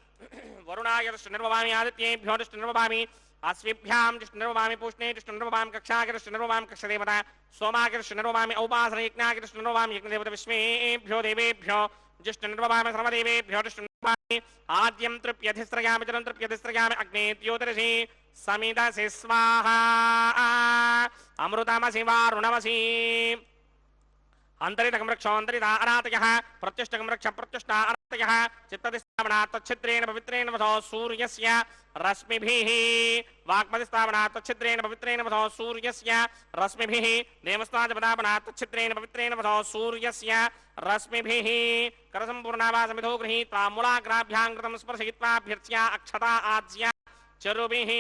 Speaker 1: वरुणाय कृष्णनोमामि आदित्येभ्यो कृष्णनोमामि अश्विभ्यां कृष्णनोमामि पूष्णे कृष्णनोमामि कक्षाय कृष्णनोमामि कक्षदेवता सोमाय कृष्णनोमामि औपासनयज्ञाय कृष्णनोमामि यज्ञदेवता विश्वेभ्यो देवेभ्यो जिष्णनोमामि सर्वदेवेभ्यो कृष्णनोमामि आद्यं तृप्यधिस्रयामि जलं तृप्यधिस्रयामि अग्ने द्योतरसि समिदसि स्वाहा अमृतमसि वारुणमसि अंतरितकं रक्षोऽन्तरिता अनातयः प्रत्युष्टकं रक्ष प्रत्युष्टा अनातयः चित्तदिस्थापनात् तच्छिद्रेण पवित्रेण वधो सूर्यस्य रश्मिभिः वाक्पदिस्थापनात् तच्छिद्रेण पवित्रेण वधो सूर्यस्य रश्मिभिः देवस्ताजपदापनात् तच्छिद्रेण पवित्रेण वधो सूर्यस्य रश्मिभिः करसम्पूर्णावासमिधो गृहीत्वा मूलाग्राभ्यां कृतं स्पर्शयित्वाभ्यर्च्या अक्षता आज्य चरुभिः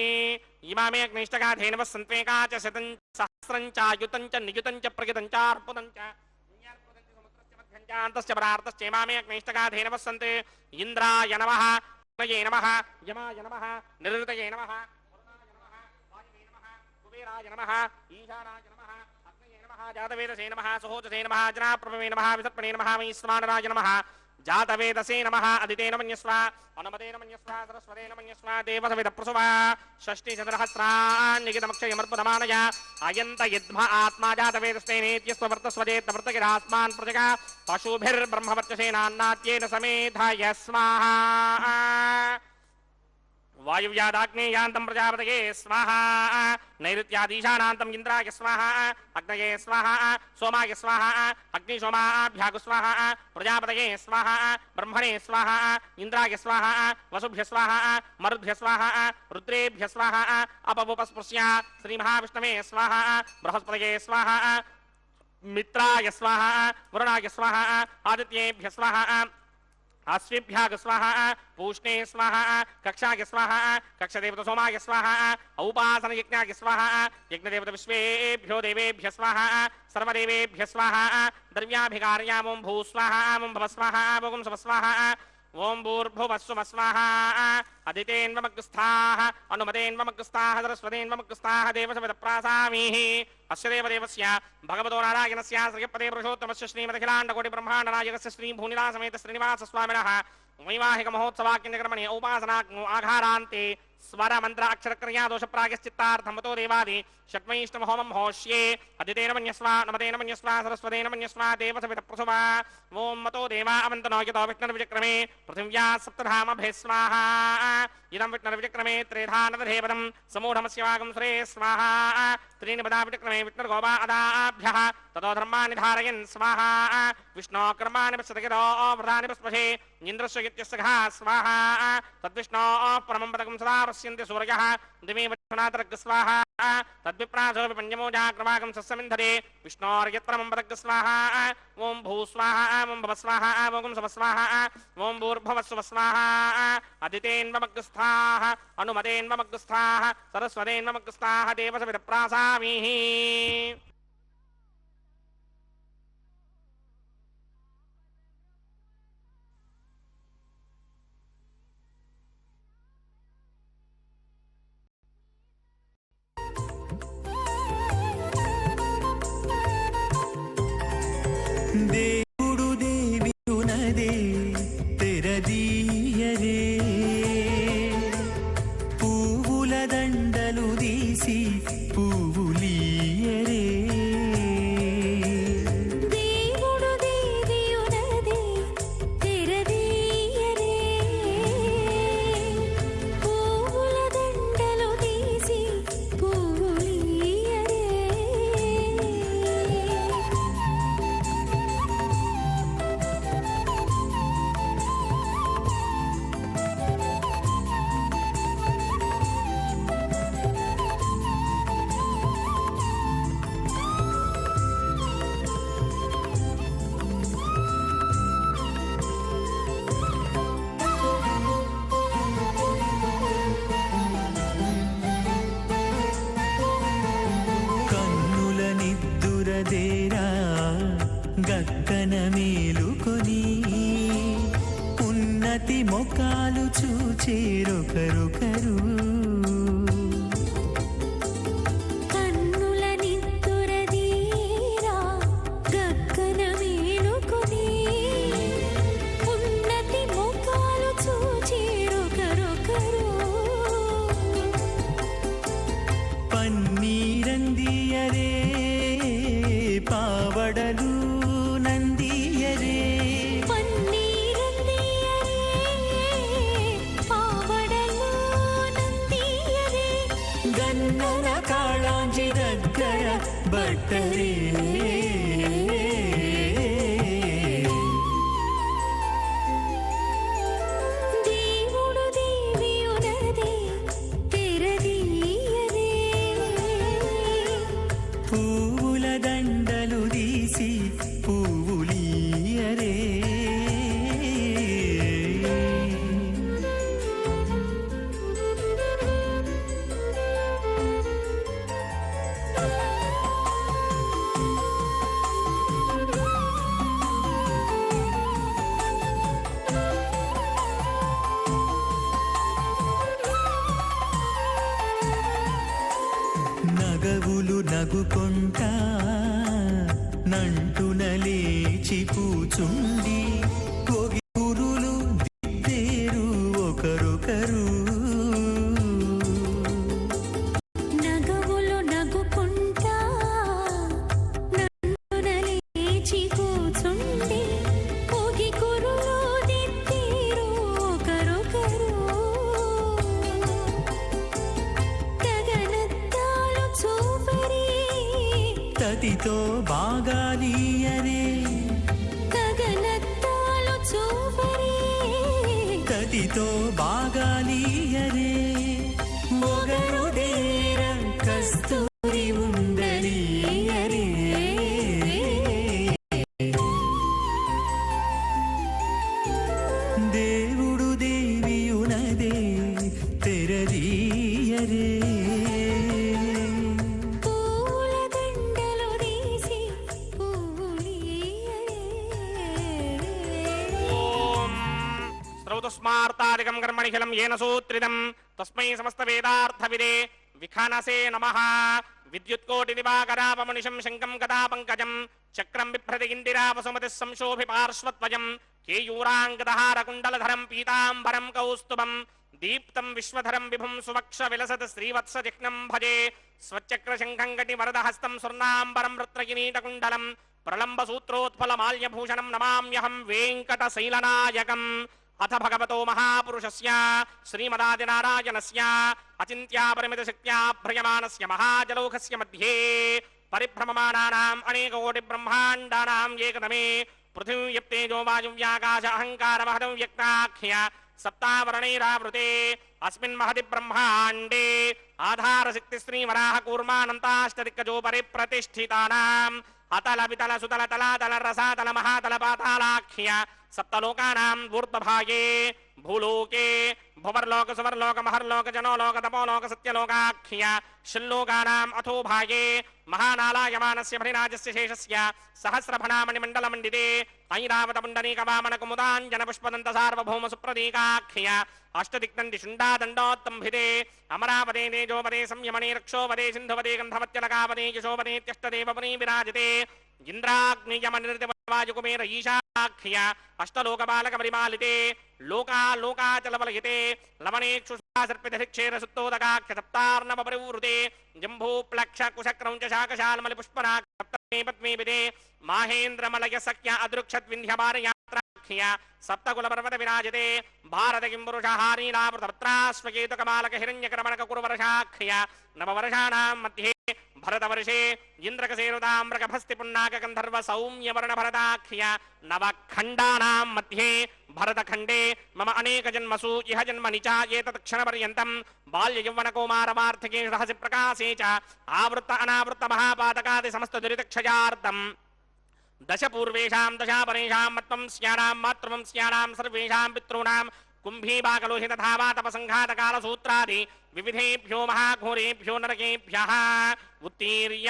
Speaker 1: इमामे अग्निष्टकाधेनवः सन्त्वेका च शतं सहस्रं च युतं च नियुतं च प्रयुतं च अर्पुतं च अंतश्च परार्तश्च इमामे अग्निष्टकाधेनवः सन्ते इन्द्राय नमः अग्नये नमः यमाय नमः निरृतये नमः वरुणाय नमः वायुवे नमः कुबेराय नमः ईशानाय नमः अग्नये नमः जातवेदसे नमः सहोजसे नमः जनाप्रभवे नमः विसर्पणे नमः वैश्वानराय नमः जातवेदसे नमः अदितेन मन्यस्व अनुमतेन मन्यस्व सरस्वतेन मन्यस्व देवसवितप्रसुवा षष्टिचतुरहस्रान्निगितमक्षयमर्पदमानय अयन्त यद्म आत्मा जातवेदस्तेनेत्यस्ववर्तस्वजेत्तवर्तकिरास्मान् प्रजगा पशुभिर्ब्रह्मवर्चसेनान्नात्येन समेधाय स्वाहा वायुव्यादाग्नेयान्तं प्रजापतये स्वाहा नैऋत्यादीशानान्तं इन्द्राय स्वाहा अग्नये स्वाहा सोमाय स्वाहा अग्निशोमाभ्यागु स्वाहा प्रजापतये स्वाहा ब्रह्मणे स्वाहा इन्द्राय स्वाहा वसुभ्य स्वाहा मरुद्भ्य स्वाहा रुद्रेभ्य स्वाहा अपवोपस्पृश्य श्रीमहाविष्णवे स्वाहा बृहस्पतये स्वाहा मित्राय स्वाहा वरुणाय स्वाहा आदित्येभ्य स्वाहा अश्विभ्याग स्वाहा पूष्णे स्वाहा कक्षाय स्वाहा कक्षदेवता सोमाय स्वाहा औपासन यज्ञाय स्वाहा यज्ञदेवता विश्वेभ्यो देवेभ्य स्वाहा सर्वदेवेभ्य स्वाहा द्रव्याभिकार्यामों भू स्वाहा ओं भव स्वाहा भोगुं सव स्वाहा ओं भूर्भुवस्सुम स्वाहा अदितेन्वमग्रस्थाः अनुमतेन्वमग्रस्थाः सरस्वतेन्वमग्रस्थाः देवसवितप्रासामीः अस्य देवदेवस्य भगवतो नारायणस्य श्रीपदे पुरुषोत्तमस्य श्रीमदखिलाण्डकोटिब्रह्माण्डनायकस्य श्रीभूनिलासमेत श्रीनिवासस्वामिनः वैवाहिक महोत्सवाक्यक्रमणे उपासनाग्नो आघारान्ते स्वर मंत्र अक्षरक्रिया दोष प्रायश्चित्तार्थमतो देवादि षट्मैष्टम होमं होष्ये अदितेन मन्यस्व नमतेन मन्यस्व सरस्वतेन मन्यस्व देवसवितप्रसुवा ओं मतो देवा अवन्तनो यतो विष्णुर्विचक्रमे पृथिव्या सप्तधामभे स्वाहा इदं विष्णुर्विचक्रमे त्रेधानदधेवदं समूढमस्य वागं सुरे स्वाहा त्रीणि पदापिटक्रमे विष्णुर्गोपा अदाभ्यः ततो धर्माणि धारयन् स्वाहा विष्णो कर्माणि पश्यतगिरो व्रतानि पस्पशे इन्द्रस्य यज्ञस्य घा स्वाहा तद्विष्णो परमं पदकं सदा पश्यन्ति सूर्यः दिवे वचनातर्ग स्वाहा तद्विप्रासो विपञ्चमोजाक्रमाकं सस्यमिन्धरे विष्णोर्यत्परमं पदक स्वाहा ओं भू स्वाहा ओं भव स्वाहा ओं सव स्वाहा ओं भूर्भुवस्सुव स्वाहा अदितेन्वमग्रस्थाः अनुमतेन्वमग्रस्थाः सरस्वतेन्वमग्रस्थाः देवसविदप्रासामीः
Speaker 3: దేవుడు దేవియునదే తెరదీయరే పువ్వుల దండలు తీసి పువ్వులీయరే
Speaker 4: దేవుడు దేవియునదే తెరదీయరే పువ్వుల దండలు తీసి పువ్వులీయరే
Speaker 3: కన్నుల నిద్దురదేరా గక్కన మేలుకొని ఉన్నతి మొకాలు చూచేరొకరొకరు
Speaker 4: కన్నుల నిద్దురదీరా గగ్గన మేలుకొని ఉన్నతి ముఖాలు చూచేరొకరొకరు
Speaker 3: పన్నీరందియరే పావడలు నందియరే
Speaker 4: పన్నీరందియరే పావడలు నందియరే
Speaker 3: గన్నన కాళాంజి దగ్గర బట్టరే
Speaker 4: దేవుడు దేవియునదే తెరదీయరే
Speaker 3: పువ్వుల దండలు తీసి పువ్వులీయరే నగవులు నగుకొంటా నంటున లేచి కూచుండి పొగిరులు దిద్దేరు ఒకరొకరు
Speaker 4: నగవులు నగుకుంటా నన్నున లేచి కూచుండి పొగి కురులు దిద్దేరు ఒకరొకరు గగనత్తాలు చూపరి
Speaker 3: తతితో బాగాలీయరే
Speaker 4: గగనత్తాలు చూపరి
Speaker 3: తతితో బాగాలీయరే మొగరు దేర కస్తూరి ఉండలీయరే దేవుడు దేవియునదే తెరదీయరే
Speaker 4: పూల దండలు తీసి పువ్వులీయరే
Speaker 1: ఓం శ్రౌతస్మార్తాదికం కర్మణిఖిలం येन सूत्रितं तस्मै समस्तवेदार्थविदे विखानसे नमः विद्युत्कोटिदिवाकरापमनिशं शङ्कं गदा पङ्कजं चक्रं बिभ्रति इन्दिरा वसुमतिः संशोभिपार्श्वत्वजं केयूराङ्गदहारकुण्डलधरं पीताम्बरं कौस्तुभं दीप्तं विश्वधरं विभुं सुवक्षविलसत् श्रीवत्सजिह्नं भजे स्वच्चक्रशङ्खं कटिवरदहस्तं स्वर्णाम्बरं रत्नकिरीटकुण्डलं प्रलम्बसूत्रोत्फलमाल्यभूषणं नमाम्यहं वेङ्कटशैलनायकम् अथ भगवतो महापुरुषस्य श्रीमदादिनारायणस्य अचिन्त्यापरिमितशक्त्या भ्रयमानस्य महाजलौघस्य मध्ये परिभ्रममाणानाम् अनेककोटिब्रह्माण्डानाम् एकदमे पृथिव्यप्तेजो वायुव्याकाश अहङ्कार महदं व्यक्ताख्य सप्तावरणैरावृते अस्मिन् महति ब्रह्माण्डे आधारशक्ति श्रीवराह कूर्मानन्ताष्टदिक्कजो परिप्रतिष्ठितानाम् अतल वितल सुतल तलातल रसातल महातल पातालाख्य सप्तलोकानाम् ऊर्ध्वभागे भूलोके भुवर्लोक सुवर्लोक महर्लोक जनोलोक तपोलोक सत्यलोकाख्य षल्लोकानाम् अथो भागे महानालायमानस्य भरिराजस्य शेषस्य सहस्रफणामणिमण्डलमण्डिते ऐरावतपुण्डरीकवामन कुमुदाञ्जन पुष्पदन्त सार्वभौम सुप्रतीकाख्य अष्टदिक्दण्डि शुण्डादण्डोत्तम्भिते अमरावते तेजोपदे संयमने रक्षोपदे सिन्धुपदे गन्धवत्यलकापदे यशोपदे त्यष्टदेवपदे विराजते इन्द्राग्नियमनिर्तिवायुकुमेर ईशाख्य अष्टलोकपालकपरिपालिते लोकालोकाचलबलयते लवणेक्षुसर्पितधिक्षेरसुत्तोदकाख्य सप्तार्णवपरिवृते जम्भूप्लक्षकुशक्रौञ्च शाकशाल्मलिपुष्पराख्य पद्मेविदे माहेन्द्रमलयसख्य अदृक्षद्विन्ध्यपारयात्राख्य सप्तकुलपर्वत विराजते भारत किं पुरुषहारीलावृतपत्राश्वकेतुकमालक हिरण्यकर्मणककुरुवर्षाख्य नववर्षाणां मध्ये भरतवर्षे इन्द्रकसेरुताम्रकभस्ति पुन्नाक गन्धर्व सौम्यवर्ण भरताख्य नवखण्डानां मध्ये भरतखण्डे मम अनेकजन्मसु इह जन्मनि च एतत्क्षणपर्यन्तं बाल्ययौवनकौमारवार्थिके रहसि प्रकाशे च आवृत्त अनावृत्त महापातकादि समस्त दुरितक्षयार्थं दश पूर्वेषां दशापरेषां मत्वं स्यानां मातृवंस्यानां सर्वेषां पितॄणां कुम्भीबाकलोहित धावातपसङ्घातकालसूत्रादि विविधेभ्यो महाघोरेभ्यो नरकेभ्यः उत्तीर्य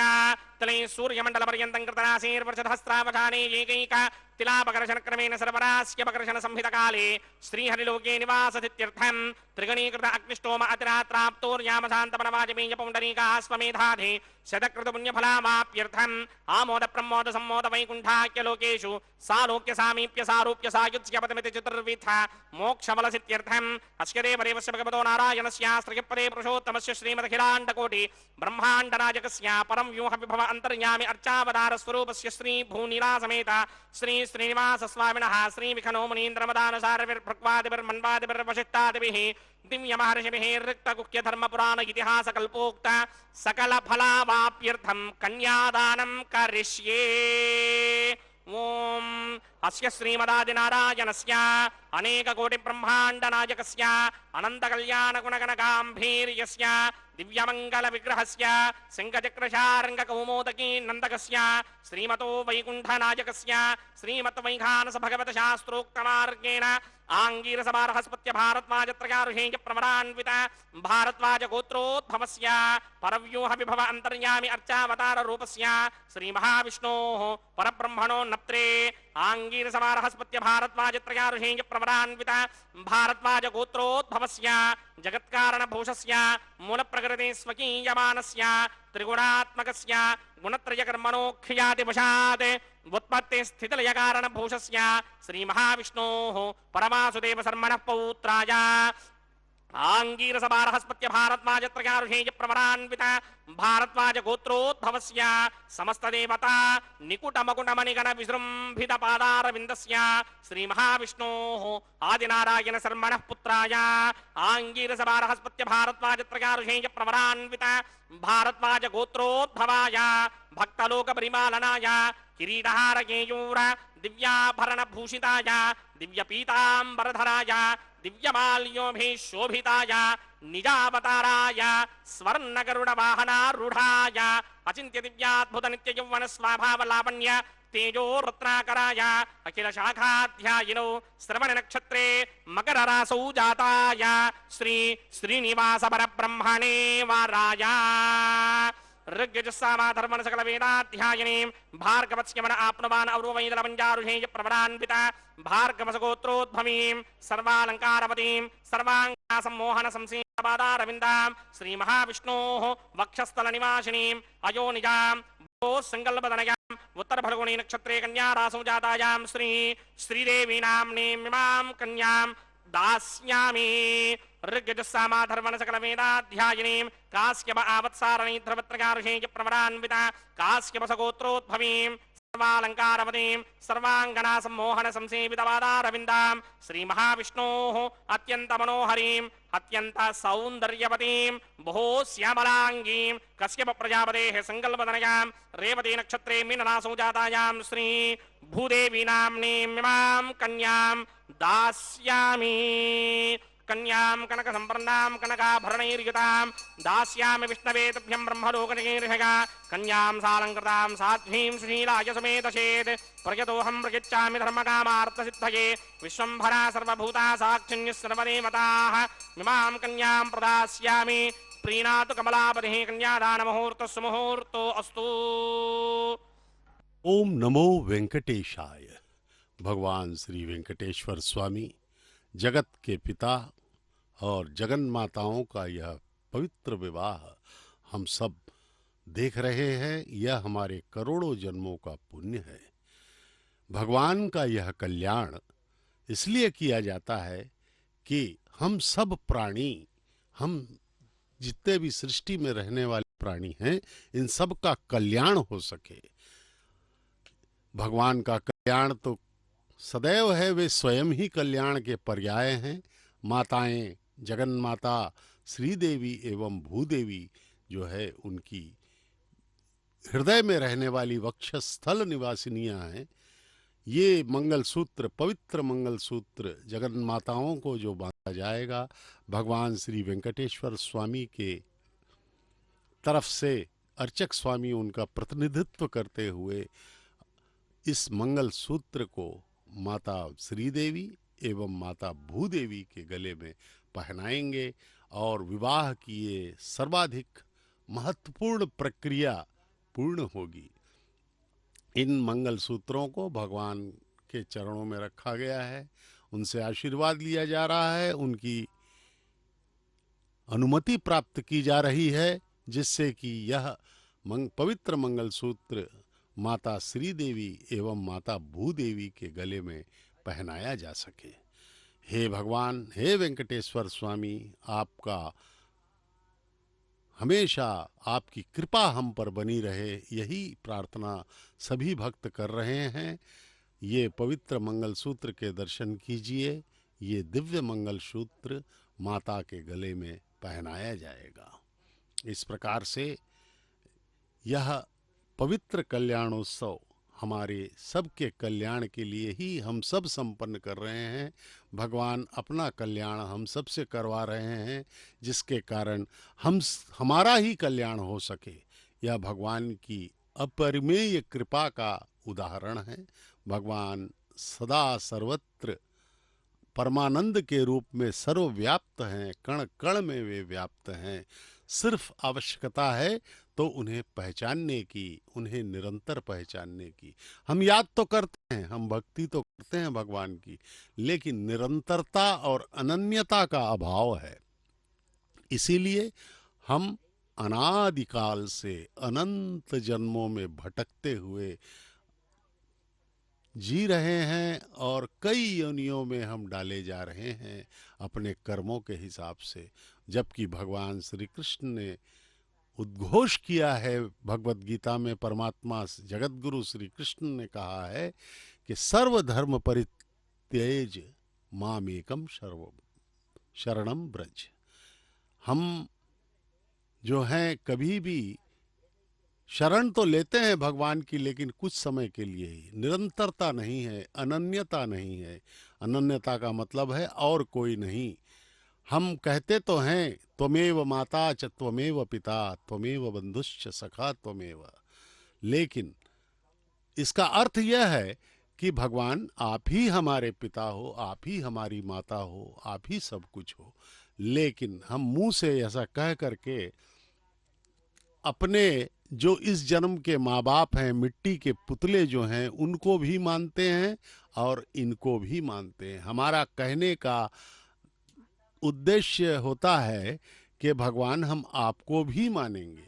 Speaker 1: तले सूर्यमण्डलपर्यन्तं कृतराशीर्वर्षधस्त्रावधाने एकैक तिलापकर्षणक्रमेण सर्वरास्यपकर्षण संहितकाले श्रीहरिलोके निवासतीत्यर्थं त्रिगणीकृत अग्निष्टोम अतिरात्राप्तोर्यामशान्तपरवाजपेय पौण्डरीकाश्वमेधाधि शतकृतपुण्यफलामाप्यर्थम् आमोद प्रमोद सम्मोद वैकुण्ठाख्यलोकेषु सालोक्य सामीप्य सारूप्य सायुज्यपदमिति चतुर्विध मोक्षबलसित्यर्थम् अस्य देवदेवस्य भगवतो नारायणस्यास्त्रयपदे पुरुषोत्तमस्य श्रीमदखिलाण्डकोटि ब्रह्माण्डराजकस्य परं व्यूह विभव अन्तर्यामि अर्चावतारस्वरूपस्य श्री भूनीलासमेत श्री श्रीनिवास स्वामिनः श्री विखनो मुनीन्द्रमदानुसारविर्भक्वादिभिर्मन्वादिभिर्वशिष्टादिभिः दिव्य महर्षिभिः ऋक्तगुह्य धर्मपुराण इतिहास कल्पोक्त सकल फलावाप्यर्थं कन्यादानं करिष्ये। ओम अस्य श्रीमदादिनारायणस्य अनेककोटिब्रह्माण्डनायकस्य अनन्तकल्याणगुणगणगाम्भीर्यस्य दिव्यमङ्गलविग्रहस्य सिंहचक्रशार्ङ्गकौमोदकी नन्दकस्य श्रीमतो वैकुण्ठनायकस्य श्रीमद्वैखानस भगवतशास्त्रोक्तमार्गेण आङ्गीरसभारहस्पत्य भारद्वाजत्रयारुहेय प्रमरान्वित भारद्वाज गोत्रोद्भवस्य परव्यूह विभव अन्तर्यामि अर्चावतार रूपस्य श्रीमहाविष्णोः परब्रह्मणो नप्त्रे आङ्गीरसभारहस्पत्य भारद्वाजत्रयारुहेय प्रमरान्वित भारद्वाज गोत्रोद्भवस्य जगत्कारणभूषस्य मूलप्रकृते स्वकीयमानस्य त्रिगुणात्मकस्य गुणत्रयकर्मणोऽख्यातिवशात् उत्पत्ति स्थितिलयकारणभूषस्य श्रीमहाविष्णोः परमासुदेव शर्मणः पौत्राय आङ्गीरसभारहस्पत्य भारद्वाजत्रयारुहेय प्रमरान्वित भारद्वाज गोत्रोद्भवस्य समस्तदेवता निकुटमकुटमणिगण विजृम्भित पादारविन्दस्य श्रीमहाविष्णोः आदिनारायण शर्मणः पुत्राय आङ्गीरसभारहस्पत्य भारद्वाजत्रयारुहेय प्रमरान्वित भारद्वाज गोत्रोद्भवाय भक्तलोकपरिपालनाय किरीटहार केयूर दिव्याभरणभूषिताय दिव्यपीताम्बरधराय दिव्यमाल्योभिशोभिताय निजावताराय स्वर्णगरुडवाहनारूढाय अचिन्त्य दिव्याद्भुत नित्ययौवन स्वाभावलावण्य तेजो रत्नाकराय अखिल शाखाध्यायिनो श्रवण नक्षत्रे मकर रासौ जाताय श्री श्रीनिवास परब्रह्मणे वाराय ऋग्यजुस्सामाधर्मण सकल वेदाध्यायिनीं भार्गवस्यमन आप्नुवान् अवरुवैदलपञ्चारुषेय प्रवरान्वित भार्गवसगोत्रोद्भवीं सर्वालङ्कारवतीं सर्वाङ्गासम्मोहन संसीतपादारविन्दां श्रीमहाविष्णोः वक्षस्थलनिवासिनीम् अयोनिजां सङ्कल्पदनयाम् उत्तरफल्गुणी नक्षत्रे कन्यारासौ जातायां श्री श्रीदेवी नाम्नीमिमां कन्यां दास्यामि ऋग्यजुस्सामाधर्मण सकल वेदाध्यायिनीं कास्यप आवत्सारणी ध्रुवत्रकारुषेय प्रवरान्वित कास्यपसगोत्रोद्भवीं सर्वालंकारवतीं सर्वांगना सम्मोहन संसेवितवादारविन्दां श्रीमहाविष्णोः अत्यन्तमनोहरीं अत्यन्त सौन्दर्यवतीं बहु श्यामलांगीं कश्यप प्रजापतेः संकल्पतनयां रेवती नक्षत्रे मीनरासौ जातायां श्री भूदेवी नाम्नीमिमां कन्यां दास्यामि कन्यां कनक संपन्नां कनकाभरणैर्युतां दास्यामि विष्णवे तुभ्यं ब्रह्मलोकनिर्हगा कन्यां सालंकृतां साध्वीं सुशीलाय समेतशेत् प्रयतोऽहं प्रयच्छामि धर्मकामार्थसिद्धये विश्वम्भरा सर्वभूता साक्षिण्यः सर्वदेवताः इमां कन्यां प्रदास्यामि प्रीणातु कमलापतिः कन्यादानमुहूर्तः सुमुहूर्तो अस्तु।
Speaker 2: ओम नमो वेंकटेशाय। भगवान श्री वेंकटेश्वर स्वामी जगत के पिता और जगन माताओं का यह पवित्र विवाह हम सब देख रहे हैं। यह हमारे करोड़ों जन्मों का पुण्य है। भगवान का यह कल्याण इसलिए किया जाता है कि हम सब प्राणी, हम जितने भी सृष्टि में रहने वाले प्राणी हैं, इन सब का कल्याण हो सके। भगवान का कल्याण तो सदैव है, वे स्वयं ही कल्याण के पर्याय हैं। माताएं, जगन माता श्री देवी एवं भूदेवी जो है, उनकी हृदय में रहने वाली वक्षस्थल निवासिनियां हैं। ये मंगलसूत्र, पवित्र मंगलसूत्र जगन माताओं को जो बांधा जाएगा, भगवान श्री वेंकटेश्वर स्वामी के तरफ से अर्चक स्वामी उनका प्रतिनिधित्व करते हुए इस मंगल सूत्र को माता श्री देवी एवं माता भूदेवी के गले में पहनाएंगे और विवाह की ये सर्वाधिक महत्वपूर्ण प्रक्रिया पूर्ण होगी। इन मंगल सूत्रों को भगवान के चरणों में रखा गया है, उनसे आशीर्वाद लिया जा रहा है, उनकी अनुमति प्राप्त की जा रही है, जिससे कि यह पवित्र मंगल सूत्र माता श्री देवी एवं माता भूदेवी के गले में पहनाया जा सके। हे भगवान, हे वेंकटेश्वर स्वामी, आपका हमेशा आपकी कृपा हम पर बनी रहे, यही प्रार्थना सभी भक्त कर रहे हैं। ये पवित्र मंगल सूत्र के दर्शन कीजिए। ये दिव्य मंगल सूत्र माता के गले में पहनाया जाएगा। इस प्रकार से यह पवित्र कल्याणोत्सव हमारे सबके कल्याण के लिए ही हम सब संपन्न कर रहे हैं। भगवान अपना कल्याण हम सब से करवा रहे हैं, जिसके कारण हमारा ही कल्याण हो सके। यह भगवान की अपरिमेय कृपा का उदाहरण है। भगवान सदा सर्वत्र परमानंद के रूप में सर्वव्याप्त हैं, कण कण में वे व्याप्त हैं। सिर्फ आवश्यकता है तो उन्हें पहचानने की, उन्हें निरंतर पहचानने की। हम याद तो करते हैं, हम भक्ति तो करते हैं भगवान की, लेकिन निरंतरता और अनन्यता का अभाव है। इसीलिए हम अनादिकाल से अनंत जन्मों में भटकते हुए जी रहे हैं और कई योनियों में हम डाले जा रहे हैं अपने कर्मों के हिसाब से। जबकि भगवान श्री कृष्ण ने उद्घोष किया है, भगवत गीता में परमात्मा जगत गुरु श्री कृष्ण ने कहा है कि सर्वधर्म परित्यज मामेकम शरणम ब्रज। हम जो हैं कभी भी शरण तो लेते हैं भगवान की, लेकिन कुछ समय के लिए ही, निरंतरता नहीं है, अनन्यता नहीं है। अनन्यता का मतलब है और कोई नहीं। हम कहते तो हैं त्वमेव माता च त्वमेव पिता त्वमेव बंधुश्च सखा त्वमेव, लेकिन इसका अर्थ यह है कि भगवान आप ही हमारे पिता हो, आप ही हमारी माता हो, आप ही सब कुछ हो। लेकिन हम मुंह से ऐसा कह करके अपने जो इस जन्म के माँ बाप हैं, मिट्टी के पुतले जो हैं, उनको भी मानते हैं और इनको भी मानते हैं। हमारा कहने का उद्देश्य होता है कि भगवान हम आपको भी मानेंगे,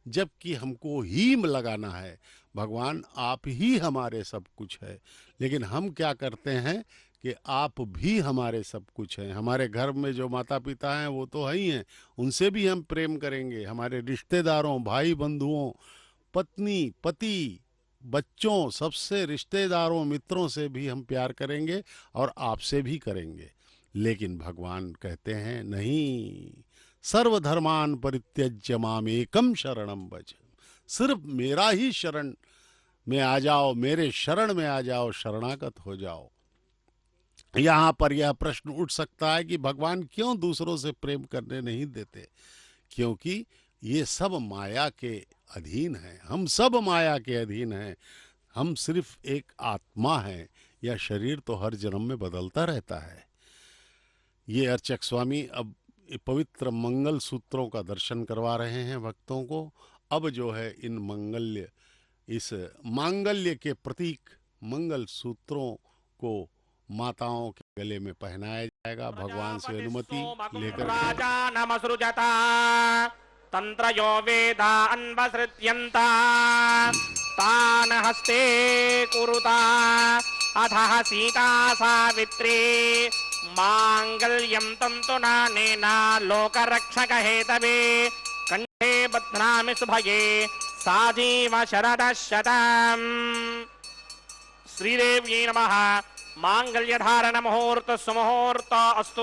Speaker 2: जबकि हमको ही लगाना है भगवान आप ही हमारे सब कुछ है। लेकिन हम क्या करते हैं कि आप भी हमारे सब कुछ हैं। हमारे घर में जो माता पिता हैं वो तो है ही हैं, उनसे भी हम प्रेम करेंगे। हमारे रिश्तेदारों, भाई बंधुओं, पत्नी, पति, बच्चों, सबसे, रिश्तेदारों, मित्रों से भी हम प्यार करेंगे और आपसे भी करेंगे। लेकिन भगवान कहते हैं नहीं, सर्वधर्मान परित्यज्य मामेकम शरणम भज। सिर्फ मेरा ही शरण में आ जाओ, मेरे शरण में आ जाओ, शरणागत हो जाओ। यहां पर यह प्रश्न उठ सकता है कि भगवान क्यों दूसरों से प्रेम करने नहीं देते? क्योंकि ये सब माया के अधीन है। हम सब माया के अधीन हैं। हम सिर्फ एक आत्मा हैं। यह शरीर तो हर जन्म में बदलता रहता है। ये अर्चक स्वामी अब पवित्र मंगल सूत्रों का दर्शन करवा रहे हैं भक्तों को। अब जो है इन इस मांगल्य के प्रतीक मंगल सूत्रों को माताओं के गले में पहनाया जाएगा। भगवान से अनुमति लेकर
Speaker 1: राजा नमसृजता तंत्र यो वेदा अन्वसृत्यन्ता तान हस्ते कुरुता अथः सीता सावित्री मांगल्यं तन्तुनानेना लोकरक्षक हेतवे कंठे बध्नामि शुभये साजीव शरदः शतम्। श्रीदेव्यै नमः। मांगल्यधारण मुहूर्त सुमुहूर्त अस्तु।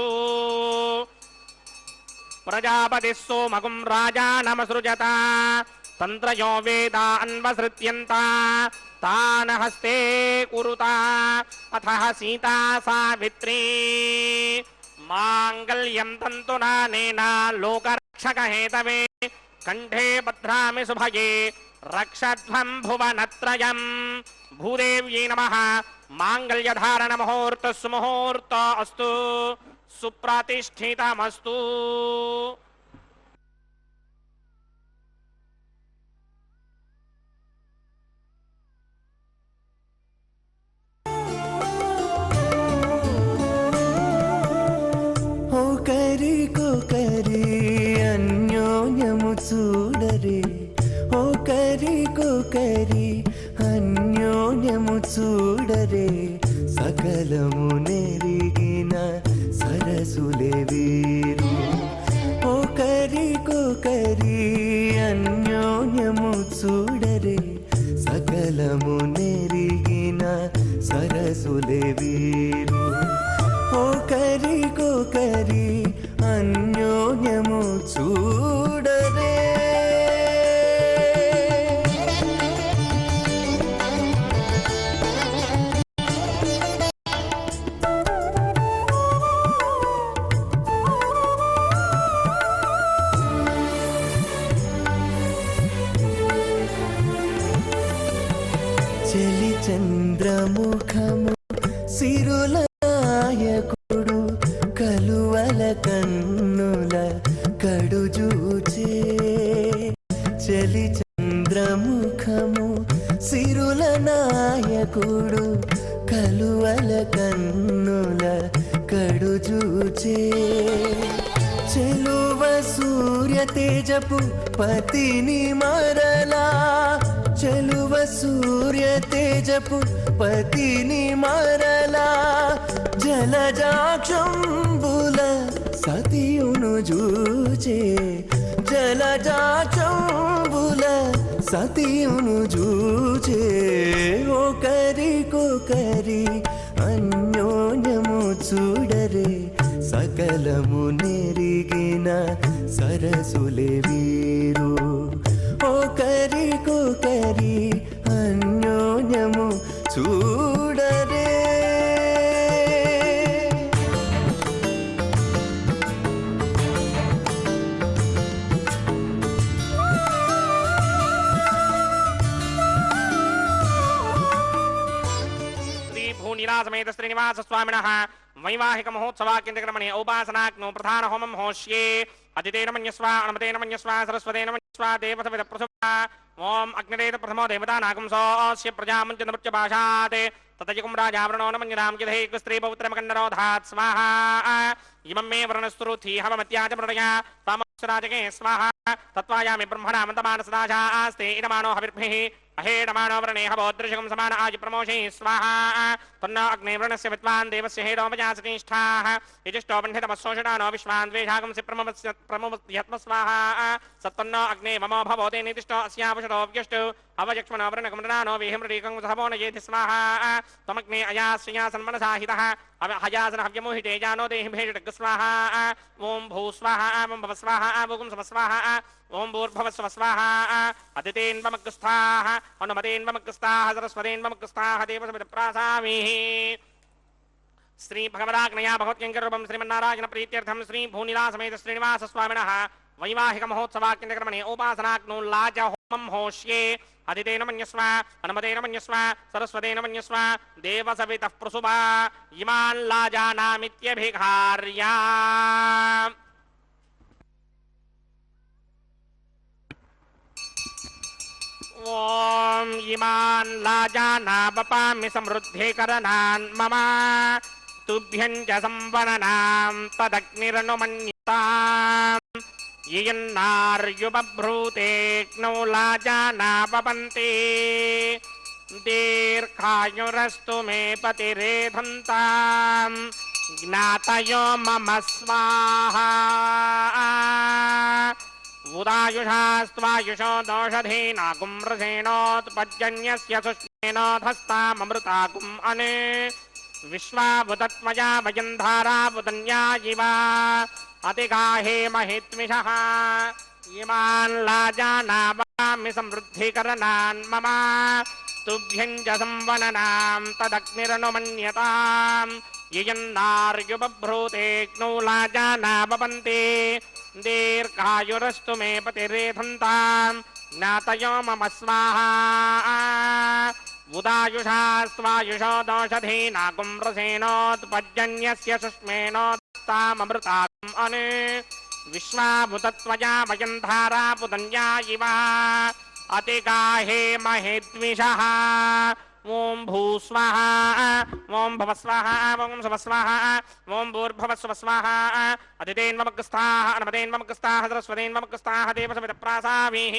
Speaker 1: प्रजापतिः सोमगुं राजा नमसृजता तंत्रयो वेदा अन्वसृत्यन्ता तान हस्ते कुरुता अथः सीता सावित्री मांगल्यं तन्तुनानेना लोकरक्षक हेतवे कंठे बध्नामि शुभये रक्षध्वं भुवनत्रयम्। भूदेव्यै नमः। मांगल्यधारण मुहूर्त सुमुहूर्त अस्तु। सुप्रतिष्ठितमस्तु।
Speaker 3: ఒకరికొకరి అన్యోన్యము చూడరే, ఒకరికొకరి అన్యోన్యము చూడరే, సకలము నెరిగిన సరసులే వీరు. ఒకరికొకరి అన్యోన్యము చూడరే, సకలము నెరిగిన సరసులే వీరు. ఒకరికొకరి అన్యోన్యము చూడరే. చెలి చంద్రముఖము సిరుల నాయకుడు కలువల కన్నుల కడుజూచే. చెలి చంద్రముఖము సిరుల నాయకుడు కలువల కన్నుల కడుజూచే. చెలువ సూర్య తేజపు పతిని మరలా, చెలువ సూర్య తేజపు పతిని మరలా, జలజాక్షంబుల సతియును జూచే. జలజాక్షంబుల సతియును జూచే. ఒకరికొకరి అన్యోన్యము చూడరే, సకలము నెరిగిన సరసులే వీరు. ఒకరికొకరి అన్యోన్యము చూడరే.
Speaker 1: नीलासमेत श्रीनिवास स्वामिनः वैवाहिक महोत्सवाक्यक्रमणे औपासनाग्नो प्रधान होमं होष्ये. अदितेन मन्यस्वा अनुमतेन मन्यस्वा सरस्वतेन मन्यस्वा देवसविद प्रसुभा. ओम अग्निरेत प्रथमो देवता नागुंसोऽस्य प्रजामुञ्चनमृत्य भाषात् ततयकुं राजावरणो न मन्यनां यधैक स्त्री पौत्रमकण्डरोधात् स्वाहा. इमं मे वर्णस्तुरुथि हवमत्याच मृडया तामस्राजके स्वाहा. तत्त्वायामि ब्रह्मणा मन्तमानसदाशा आस्ते इदमानो हविर्भिः अहेडमानो व्रणे हवोदृशकं समान आजि प्रमोषे स्वाहा. तन्नो अग्ने व्रणस्य विद्वान् देवस्य हेडोपजासनिष्ठाः यजिष्ठो बन्धितमस्सोषणानो विश्वान् द्वेषागं सि प्रमवत्यत्म स्वाहा. सत्तन्नो अग्ने ममो भवोते नितिष्ठो अस्यावशतो व्यष्टो अवयक्ष्मणवरणकमृणानो विहिमृडीकं सभो न येति स्वाहा त्वमग्ने अयास्यासन्मनसाहितः हयासन हव्यमोहिते जानो देहि भेषटक स्वाहा ओम भू स्वाहा ओम भव स्वाहा ओम सव स्वाहा ओम भूर्भुवः स्वः स्वाहा अदितेन्वमग्रस्थाः अनुमतेन्वमग्रस्थाः सरस्वतेन्वमग्रस्थाः देवसमितप्रासामिः श्री भगवदाग्नया भगवत्यङ्करूपं श्रीमन्नारायण प्रीत्यर्थं श्री भूनिलासमेत श्रीनिवास स्वामिनः वैवाहिक महोत्सवाक्यक्रमणे उपासनाग्नो लाज होमं होष्ये अदितेन मन्यस्व अनुमतेन मन्यस्व सरस्वतेन मन्यस्व देवसवितः प्रसुभा इमान् लाजानामित्यभिघार्या ओम इमान् लाजानावपामि समृद्धिकरणान् मम तुभ्यं च संवननां तदग्निरनुमन्यताम् यन्नार्युबभ्रूतेऽग्नौ लाजानावपन्ति दीर्घायुरस्तु मे पतिरेधन्ताम् ज्ञातयो मम स्वाहा उदायुषास्त्वायुषो दोषधीनागुम्रसेनोत्पज्जन्यस्य सुष्मेनोधस्ताममृतागुम् अने विश्वावुतत्मया वयन्धारावुदन्या इवा अतिगाहे महित्मिषः इमान् लाजानावामि समृद्धिकरणान् मम तुभ्यं च संवननां तदग्निरनुमन्यताम् यन्नार्युबभ्रूतेऽग्नौ लाजानावपन्ति दीर्घायुरस्तु मे पतिरेधन्ताम् ज्ञातयो मम स्वाहा उदायुषास्त्वायुषो दोषधीनागुम्रसेनोत्पज्जन्यस्य सुष्मेनोत्ताममृतागुम् अने विश्वाभूतत्वया वयन्धारापुदन्या इवा अतिगाहे महिद्विषः ओम भू स्वाहा ओम भव स्वाहा ओम सव स्वाहा ओम भूर्भुवः स्वः स्वाहा अदितेन्वमग्रस्थाः अनुमतेन्वमग्रस्थाः सरस्वतेन्वमग्रस्थाः देवसमितप्रासामिः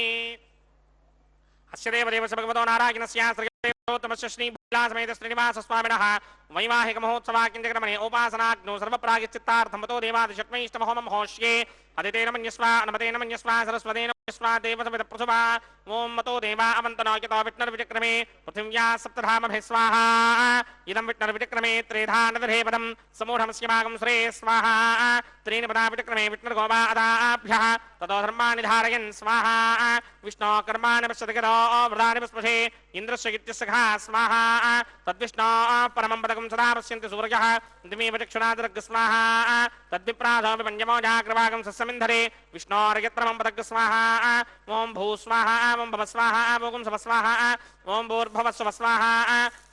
Speaker 1: अस्य देवदेवस्य भगवतो नारायणस्य श्रीदेवोत्तमस्य श्रीभूनिलासमेत श्रीनिवास स्वामिनः वैवाहिक महोत्सवाक्यक्रमणे उपासनाग्नो सर्वप्रायश्चित्तार्थमतो देवादिषट्मैष्टमहोमं होष्ये अदितेन मन्यस्व अनुमतेन मन्यस्व सरस्वतेन मन्यस्व देवसमितप्रसुभा ओम मतो देवा अवन्तनो यतो विष्णुर्विचक्रमे पृथिव्या सप्तधामभिः स्वाहा इदं विष्णुर्विचक्रमे त्रेधानदधेपदं समूढमस्य भागं श्रे स्वाहा त्रीणि पदा विचक्रमे विष्णुर्गोवा अदाभ्यः ततो धर्माणि धारयन् स्वाहा विष्णो कर्माणि पश्यतिगतो व्रतानि पुष्पशे इन्द्रस्य गित्यसखा स्वाहा तद्विष्णो परमं पदकं सदा पश्यन्ति सूर्यः दिमेव चक्षुरादरग् स्वाहा तद्विप्राधो विपञ्चमो जाग्रवागं सस्यमिन्धरे विष्णोर्यत्रमं पदग् स्वाहा ओम भू स्वाहा ओम भव स्वाहा ओम सव स्वाहा ओम भूर्भुवः स्वः स्वाहा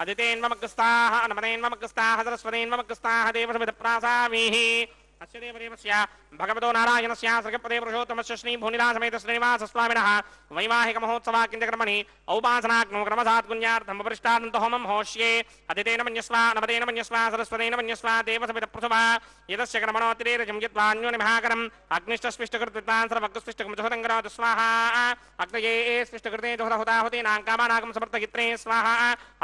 Speaker 1: अदितेन्वमग्रस्थाः अनुमतेन्वमग्रस्थाः सरस्वतेन्वमग्रस्थाः देवसमितप्रासामिः अस्य देवदेवस्य भगवतो नारायणस्य श्रीपदे पुरुषोत्तमस्य श्रीभूनिलासमेत श्रीनिवास स्वामिनः वैवाहिक महोत्सवाक्यक्रमणे औपासनाग्नो क्रमसात् पुण्यार्थं उपरिष्टादन्त होमं होष्ये अदितेन मन्यस्व अनुमतेन मन्यस्व सरस्वतेन मन्यस्व देवसमितप्रसुभा यदस्य क्रमणोतिरेरजं यद्वान्योनिमहाकरम् अग्निष्टस्पृष्टकृत्वान् सर्वग्स्पृष्टकं जुहदङ्गरात् स्वाहा अग्नये स्पृष्टकृते जुहदहुताहुतीनां कामानागं समर्थयित्रे स्वाहा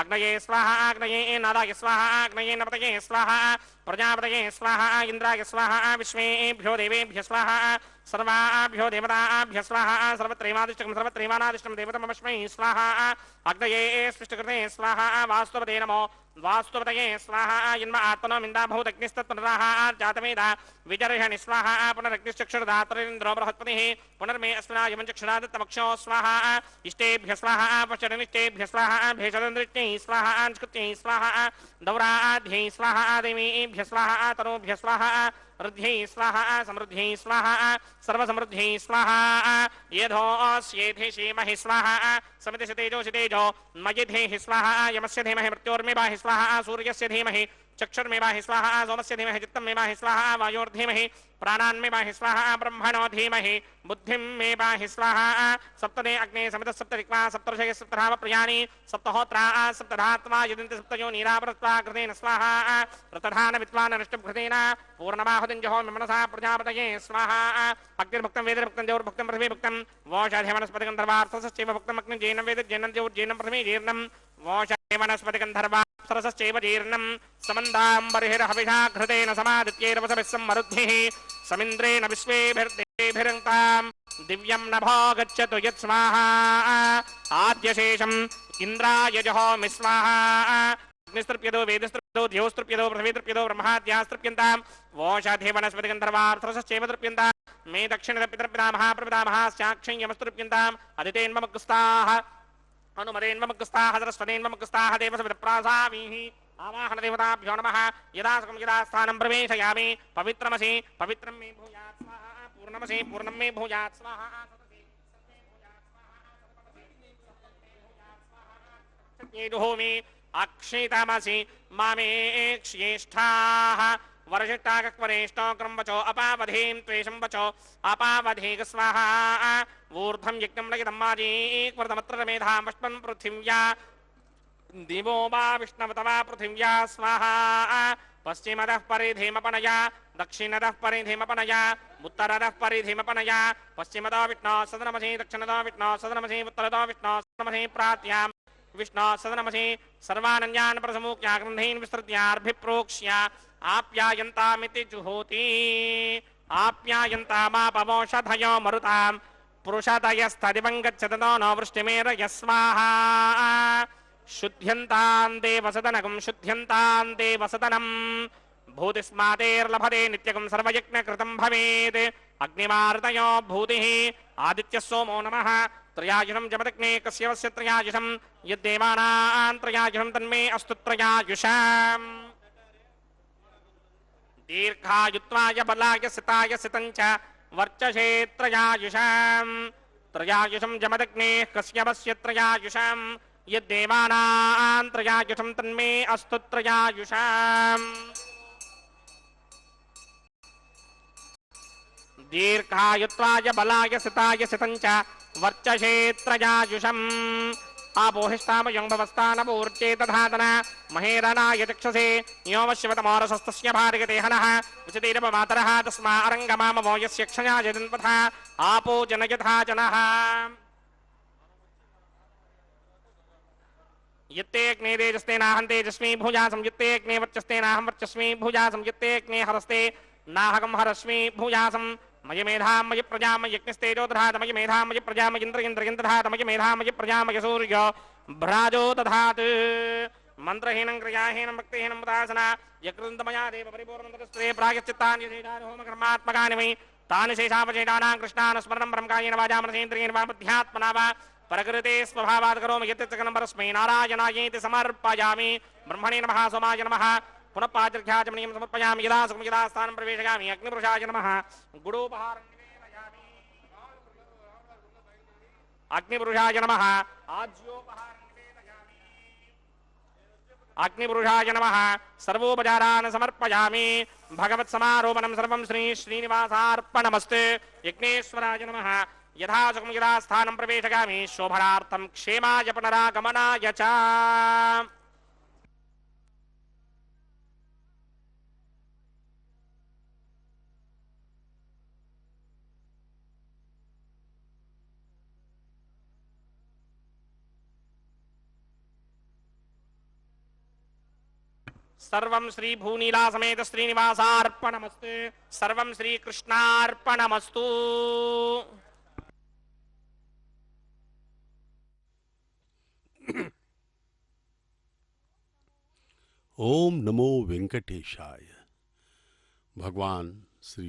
Speaker 1: अग्नये स्वाहा अग्नये नादाय स्वाहा अग्नये नपतये स्वाहा प्रजापतये स्वाहा इंद्राय स्वाहा विश्वेभ्यो देवेभ्यः स्वाहा सर्वाभ्यो देवताभ्यः स्वाहा सर्वत्रैवादिष्टकं सर्वत्रैवानादिष्टं देवतमस्मै स्वाहा अग्नये स्पृष्टकृते स्वाहा वास्तवते नमो वास्तवतये स्वाहा जन्म आत्मनो मिन्दा भूतग्निस्तत्पुनराः जातमेधा विजर्षणि स्वाहा पुनरग्निश्चक्षुर्धात्रेन्द्रो बृहस्पतिः पुनर्मे अस्मिन् चक्षुरादत्तमक्षो स्वाहा इष्टेभ्यः स्वाहा पश्चरनिष्टेभ्यः स्वाहा भेषदृष्ट्यै स्वाहा अंस्कृत्यै स्वाहा दौराध्यै स्वाहा देवीभ्यः स्वाहा तनूभ्यः स्वाहा वृद्ध्यै स्वाहा समृद्ध्यै स्वाहा सर्वसमृद्ध्यै स्वाहा यथोऽस्येधे क्षेमहि स्वाहा समितिषु तेजो मयिधेहि स्वाहा यमस्य धीमहि मृत्योर्मेवाहि स्वाहा सूर्यस्य धीमहि चक्षुर्मेवाहि स्वाहा सोमस्य धीमहि चित्तमेवाहि स्वाहा वायोर्धीमहि प्राणान्मेवाहि स्वाहा ब्रह्मणो धीमहि बुद्धिं मेवाहि स्वाहा सप्तदे अग्ने समितः सप्तदिक्वा सप्तर्षयः सप्तधाम प्रियाणि सप्तहोत्रा सप्तधात्मा यदन्ति सप्तयो नीरावृत्वा कृतेन स्वाहा रतधान विद्वान् नष्टभृतेन पूर्णमाहुतिं जहोमि मनसा प्रजापतये स्वाहा अग्निर्भक्तं वेदभक्तं देवभक्तं पृथ्वीभक्तं वोषाधिवनस्पतिकं धर्वार्थसश्चैव भक्तम् अग्निर्जेनं वेदज्जेनं देवज्जेनं पृथ्वी जीर्णं वोषाधिवनस्पतिकं धर्वार्थसश्चैव जीर्णं समन्दाम्बरिहिरहविषा घृतेन समादित्यैरवसभिः सम्मरुद्भिः समिन्द्रेण विश्वेभिर्देभिरङ्ताम् दिव्यं नभो गच्छतु यत् स्वाहा आद्यशेषम् इन्द्राय जहोमि स्वाहा अग्निस्तृप्यतो वेदस्तृप्यतो द्योस्तृप्यतो पृथिवीस्तृप्यतो ब्रह्माद्यास्तृप्यन्ताम् वोषाधे वनस्पतिगन्धर्वार्थरसश्चैव तृप्यन्ताम् मे दक्षिणतर्पितर्पिता महाप्रपिता महास्याक्षय्यमस्तृप्यन्ताम् अदितेन्वमग्रस्ताः अनुमरेन्वमग्रस्ताः सरस्वतेन्वमग्रस्ताः देवसविदप्रासामीः आवाहन देवताभ्यो नमः यदा सुखं यदा स्थानं प्रवेशयामि पवित्रमसि पवित्रं मे भूयात् स्वाहा पूर्णमसि पूर्णं मे भूयात् स्वाहा सत्येजुहोमि अक्षितमसि मामे क्ष्येष्ठाः वर्षिष्ठाकक्वरेष्ठो क्रमवचो अपावधीं त्वेषं वचो अपावधीक स्वाहा ऊर्ध्वं यज्ञं लगितं माजीक्वृतमत्र मेधां वष्पन् पृथिव्या दिवो वा विष्णवतवा पृथिव्या स्वाहा पश्चिमतः परिधिमपनया दक्षिणतः परिधिमपनया उत्तरतः परिधिमपनया पश्चिमतो विष्णो सदनमसि दक्षिणतो विष्णो सदनमसि उत्तरतो विष्णो सदनमसि प्रात्यां विष्णो सदनमसि सर्वानन्यान् प्रसमुख्या ग्रन्थीन् विस्तृत्यार्भिप्रोक्ष्य आप्यायन्तामिति जुहोति आप्यायन्तामापवोषधयो मरुतां पुरुषतयस्तदिवं गच्छतो नो वृष्टिमेरय स्वाहा शुद्ध्यन्तां देवसदनकं शुद्ध्यन्तां देवसदनं भूतिस्मातेर्लभते नित्यकं सर्वयज्ञकृतं भवेत् अग्निमार्तयो भूतिः आदित्यः सोमो नमः त्रयायुषं जमदग्ने कस्य वस्य त्रयायुषं यद्देवानां त्रयायुषं तन्मे अस्तु त्रयायुषम् दीर्घायुत्वाय बलाय सिताय सितञ्च वर्चसे त्रयायुषम् त्रयायुषं जमदग्ने कस्य वस्य त्रयायुषम् यद्देवानां त्रयायुषं तन्मे अस्तु त्रयायुषम् दीर्घायुत्वाय बलाय सिताय सितञ्च वर्चसे त्रयायुषम् आपोहिष्ठामयं भवस्तानपूर्चे तथातन महेरणाय चक्षसे यो वश्यवतमोरसस्तस्य भार्गते हनः विशतीरपमातरः तस्मा अरङ्गमामवो यस्य क्षयाय जन्पथा आपो जनयथा जनः यत्ते अग्ने तेजस्तेनाहं तेजस्मी भुजासं यत्ते अग्ने वर्चस्तेनाहं वर्चस्मी भुजासं यत्ते अग्ने हरस्ते नाहकं हरस्मी भुजासं मयि मेधां मयि प्रजां मयि यज्ञस्तेजो दधात मयि मेधां मयि प्रजां मयि इन्द्रियं दधात मयि मेधां मयि प्रजां मयि सूर्यो भ्राजो दधात् मन्त्रहीनं क्रियाहीनं भक्तिहीनं उदासना यकृन्तमया देव परिपूर्णं तदस्ते प्रायश्चित्तानि शेषानि होमकर्मात्मकानि वै तानि शेषावशेषाणां कृष्णान् स्मरणं ब्रह्मकायेन वाचा मनसेन्द्रियेण वा बुद्ध्यात्मना वा प्रकृते स्वभावात् करोमि यत्तच्चकनं परस्मै नारायणायेति समर्पयामि ब्रह्मणे नमः सोमाय नमः पुनः पाचर्घ्याचमनीयं समर्पयामि यदा सुखं यदा स्थानं प्रवेशयामि अग्निपुरुषाय नमः गुडोपहारं निवेदयामि अग्निपुरुषाय नमः आज्योपहारं निवेदयामि अग्निपुरुषाय नमः सर्वोपचारान् समर्पयामि भगवत्समारोपणं सर्वं श्री श्रीनिवासार्पणमस्तु यज्ञेश्वराय नमः यथा सुखं यदा स्थानं प्रवेशयामि शोभनार्थं क्षेमाय पुनरागमनाय च सर्वं श्री भूनीला समेत श्रीनिवासार्पणमस्तु सर्वं श्री कृष्णार्पणमस्तु
Speaker 2: ओम नमो वेंकटेशाय। भगवान श्री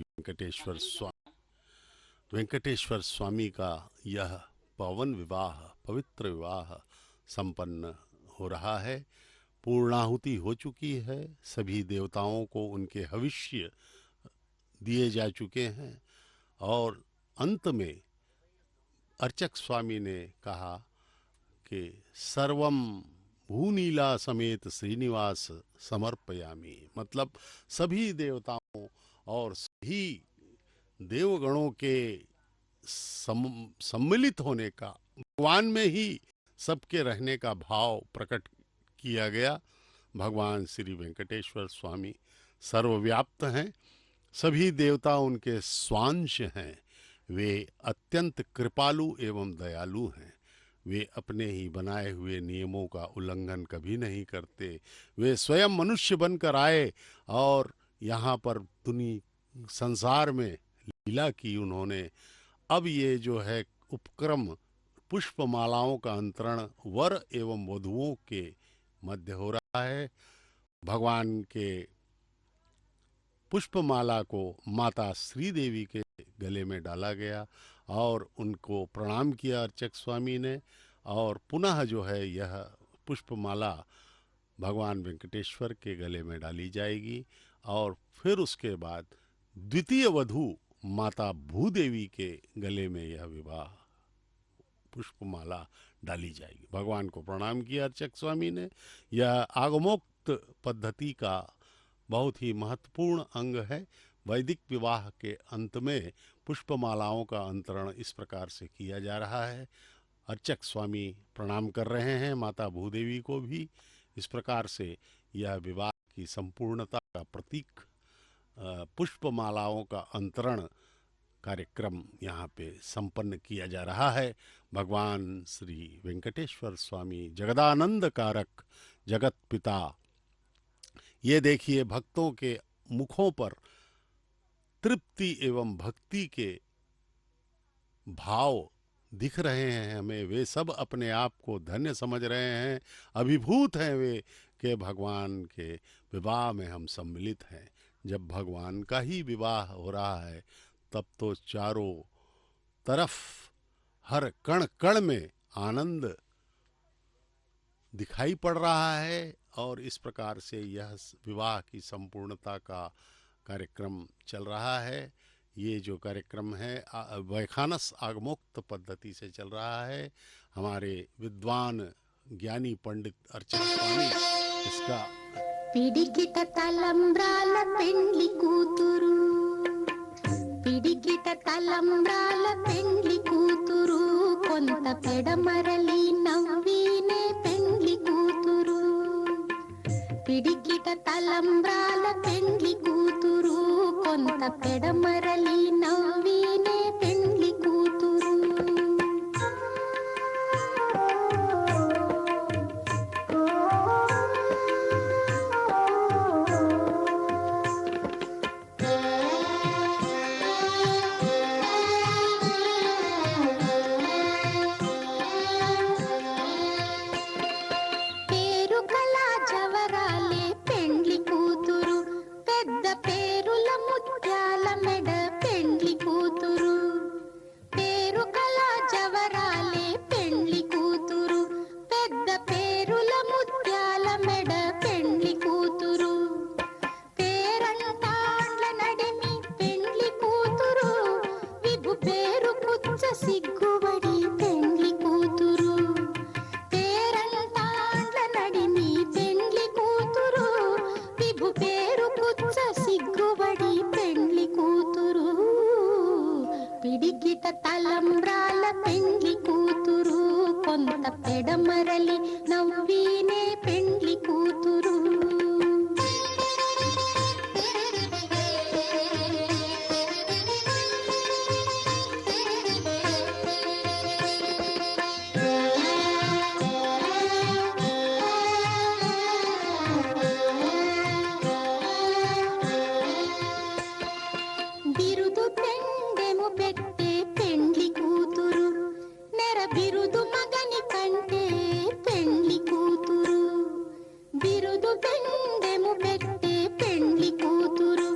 Speaker 2: वेंकटेश्वर स्वामी का यह पावन विवाह पवित्र विवाह संपन्न हो रहा है। पूर्णाहुति हो चुकी है, सभी देवताओं को उनके हविष्य दिए जा चुके हैं और अंत में अर्चक स्वामी ने कहा कि सर्वम भूनीला समेत श्रीनिवास समर्पयामि, मतलब सभी देवताओं और सभी देवगणों के सम्मिलित होने का, भगवान में ही सबके रहने का भाव प्रकट किया गया। भगवान श्री वेंकटेश्वर स्वामी सर्वव्याप्त हैं, सभी देवता उनके स्वांश हैं। वे अत्यंत कृपालु एवं दयालु हैं। वे अपने ही बनाए हुए नियमों का उल्लंघन कभी नहीं करते। वे स्वयं मनुष्य बनकर आए और यहाँ पर संसार में लीला की उन्होंने। अब ये जो है उपक्रम पुष्पमालाओं का अंतरण वर एवं वधुओं के मध्य हो रहा है। भगवान के पुष्पमाला को माता श्री देवी के गले में डाला गया और उनको प्रणाम किया अर्चक स्वामी ने, और पुनः जो है यह पुष्पमाला भगवान वेंकटेश्वर के गले में डाली जाएगी और फिर उसके बाद द्वितीय वधु माता भूदेवी के गले में यह विवाह पुष्पमाला डाली जाएगी। भगवान को प्रणाम किया अर्चक स्वामी ने। यह आगमोक्त पद्धति का बहुत ही महत्वपूर्ण अंग है। वैदिक विवाह के अंत में पुष्पमालाओं का अंतरण इस प्रकार से किया जा रहा है। अर्चक स्वामी प्रणाम कर रहे हैं माता भूदेवी को भी। इस प्रकार से यह विवाह की संपूर्णता का प्रतीक पुष्पमालाओं का अंतरण कार्यक्रम यहाँ पे संपन्न किया जा रहा है। भगवान श्री वेंकटेश्वर स्वामी जगदानंद कारक जगत पिता, ये देखिए भक्तों के मुखों पर तृप्ति एवं भक्ति के भाव दिख रहे हैं हमें। वे सब अपने आप को धन्य समझ रहे हैं, अभिभूत हैं वे कि भगवान के विवाह में हम सम्मिलित हैं। जब भगवान का ही विवाह हो रहा है तब तो चारों तरफ हर कण कण में आनंद दिखाई पड़ रहा है और इस प्रकार से यह विवाह की संपूर्णता का कार्यक्रम चल रहा है। ये जो कार्यक्रम है वैखानस आगमोक्त पद्धति से चल रहा है। हमारे विद्वान ज्ञानी पंडित अर्चक स्वामी इसका
Speaker 4: పిడికిట తలంబ్రాల పెండ్లి కూతురు పిడికిట తలంబ్రాల పెండ్లి కూతురు కొంత పెడమరలి నవ్వినే పెండ్లి కూతురు పిడికిట తలంబ్రాల పెండ్లి కూతురు కొంత పెడమరలి నవ్వినే పెండ్లి కూతురు తలంబ్రాల పెండ్లి కూతురు కొంత పెడమరలి నవ్వినే పెండ్లి కూతురు బిరుదు పెండెము పెట్టే పెండ్లి కూతురు నెర బిరుదు మగని కంటే పెండ్లి కూతురు బిరుదు పెండెము పెట్టే పెండ్లి కూతురు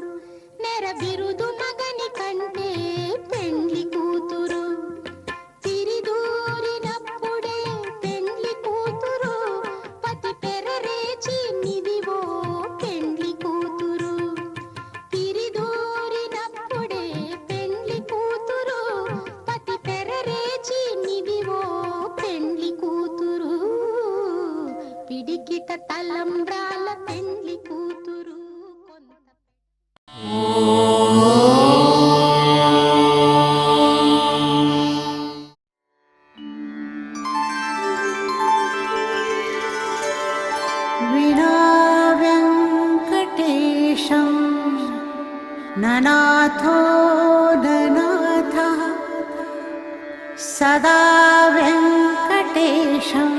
Speaker 4: నెర బిరుదు మగని కంటే పెండ్లి కూతురు తిరిదూరినప్పుడే పెండ్లి కూతురు పతి పెరరేచి నిదివో పెండ్లి కూతురు తిరిదూరినప్పుడే పెండ్లి కూతురు పతి పెరరేచి నిదివో పెండ్లి కూతురు పిడికిట తలంబ్రాల పెండ్లి కూతురు కొంత
Speaker 5: विना वेङ्कटेशं ननाथो ननाथः सदा वेङ्कटेशं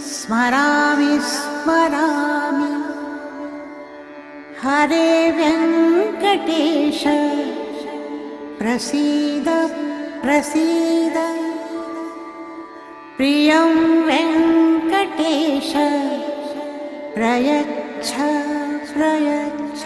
Speaker 5: स्मरामि स्मरामि हरे वेङ्कटेश प्रसीद प्रसीद प्रियं वेङ्कटेश प्रयच्छ प्रयच्छ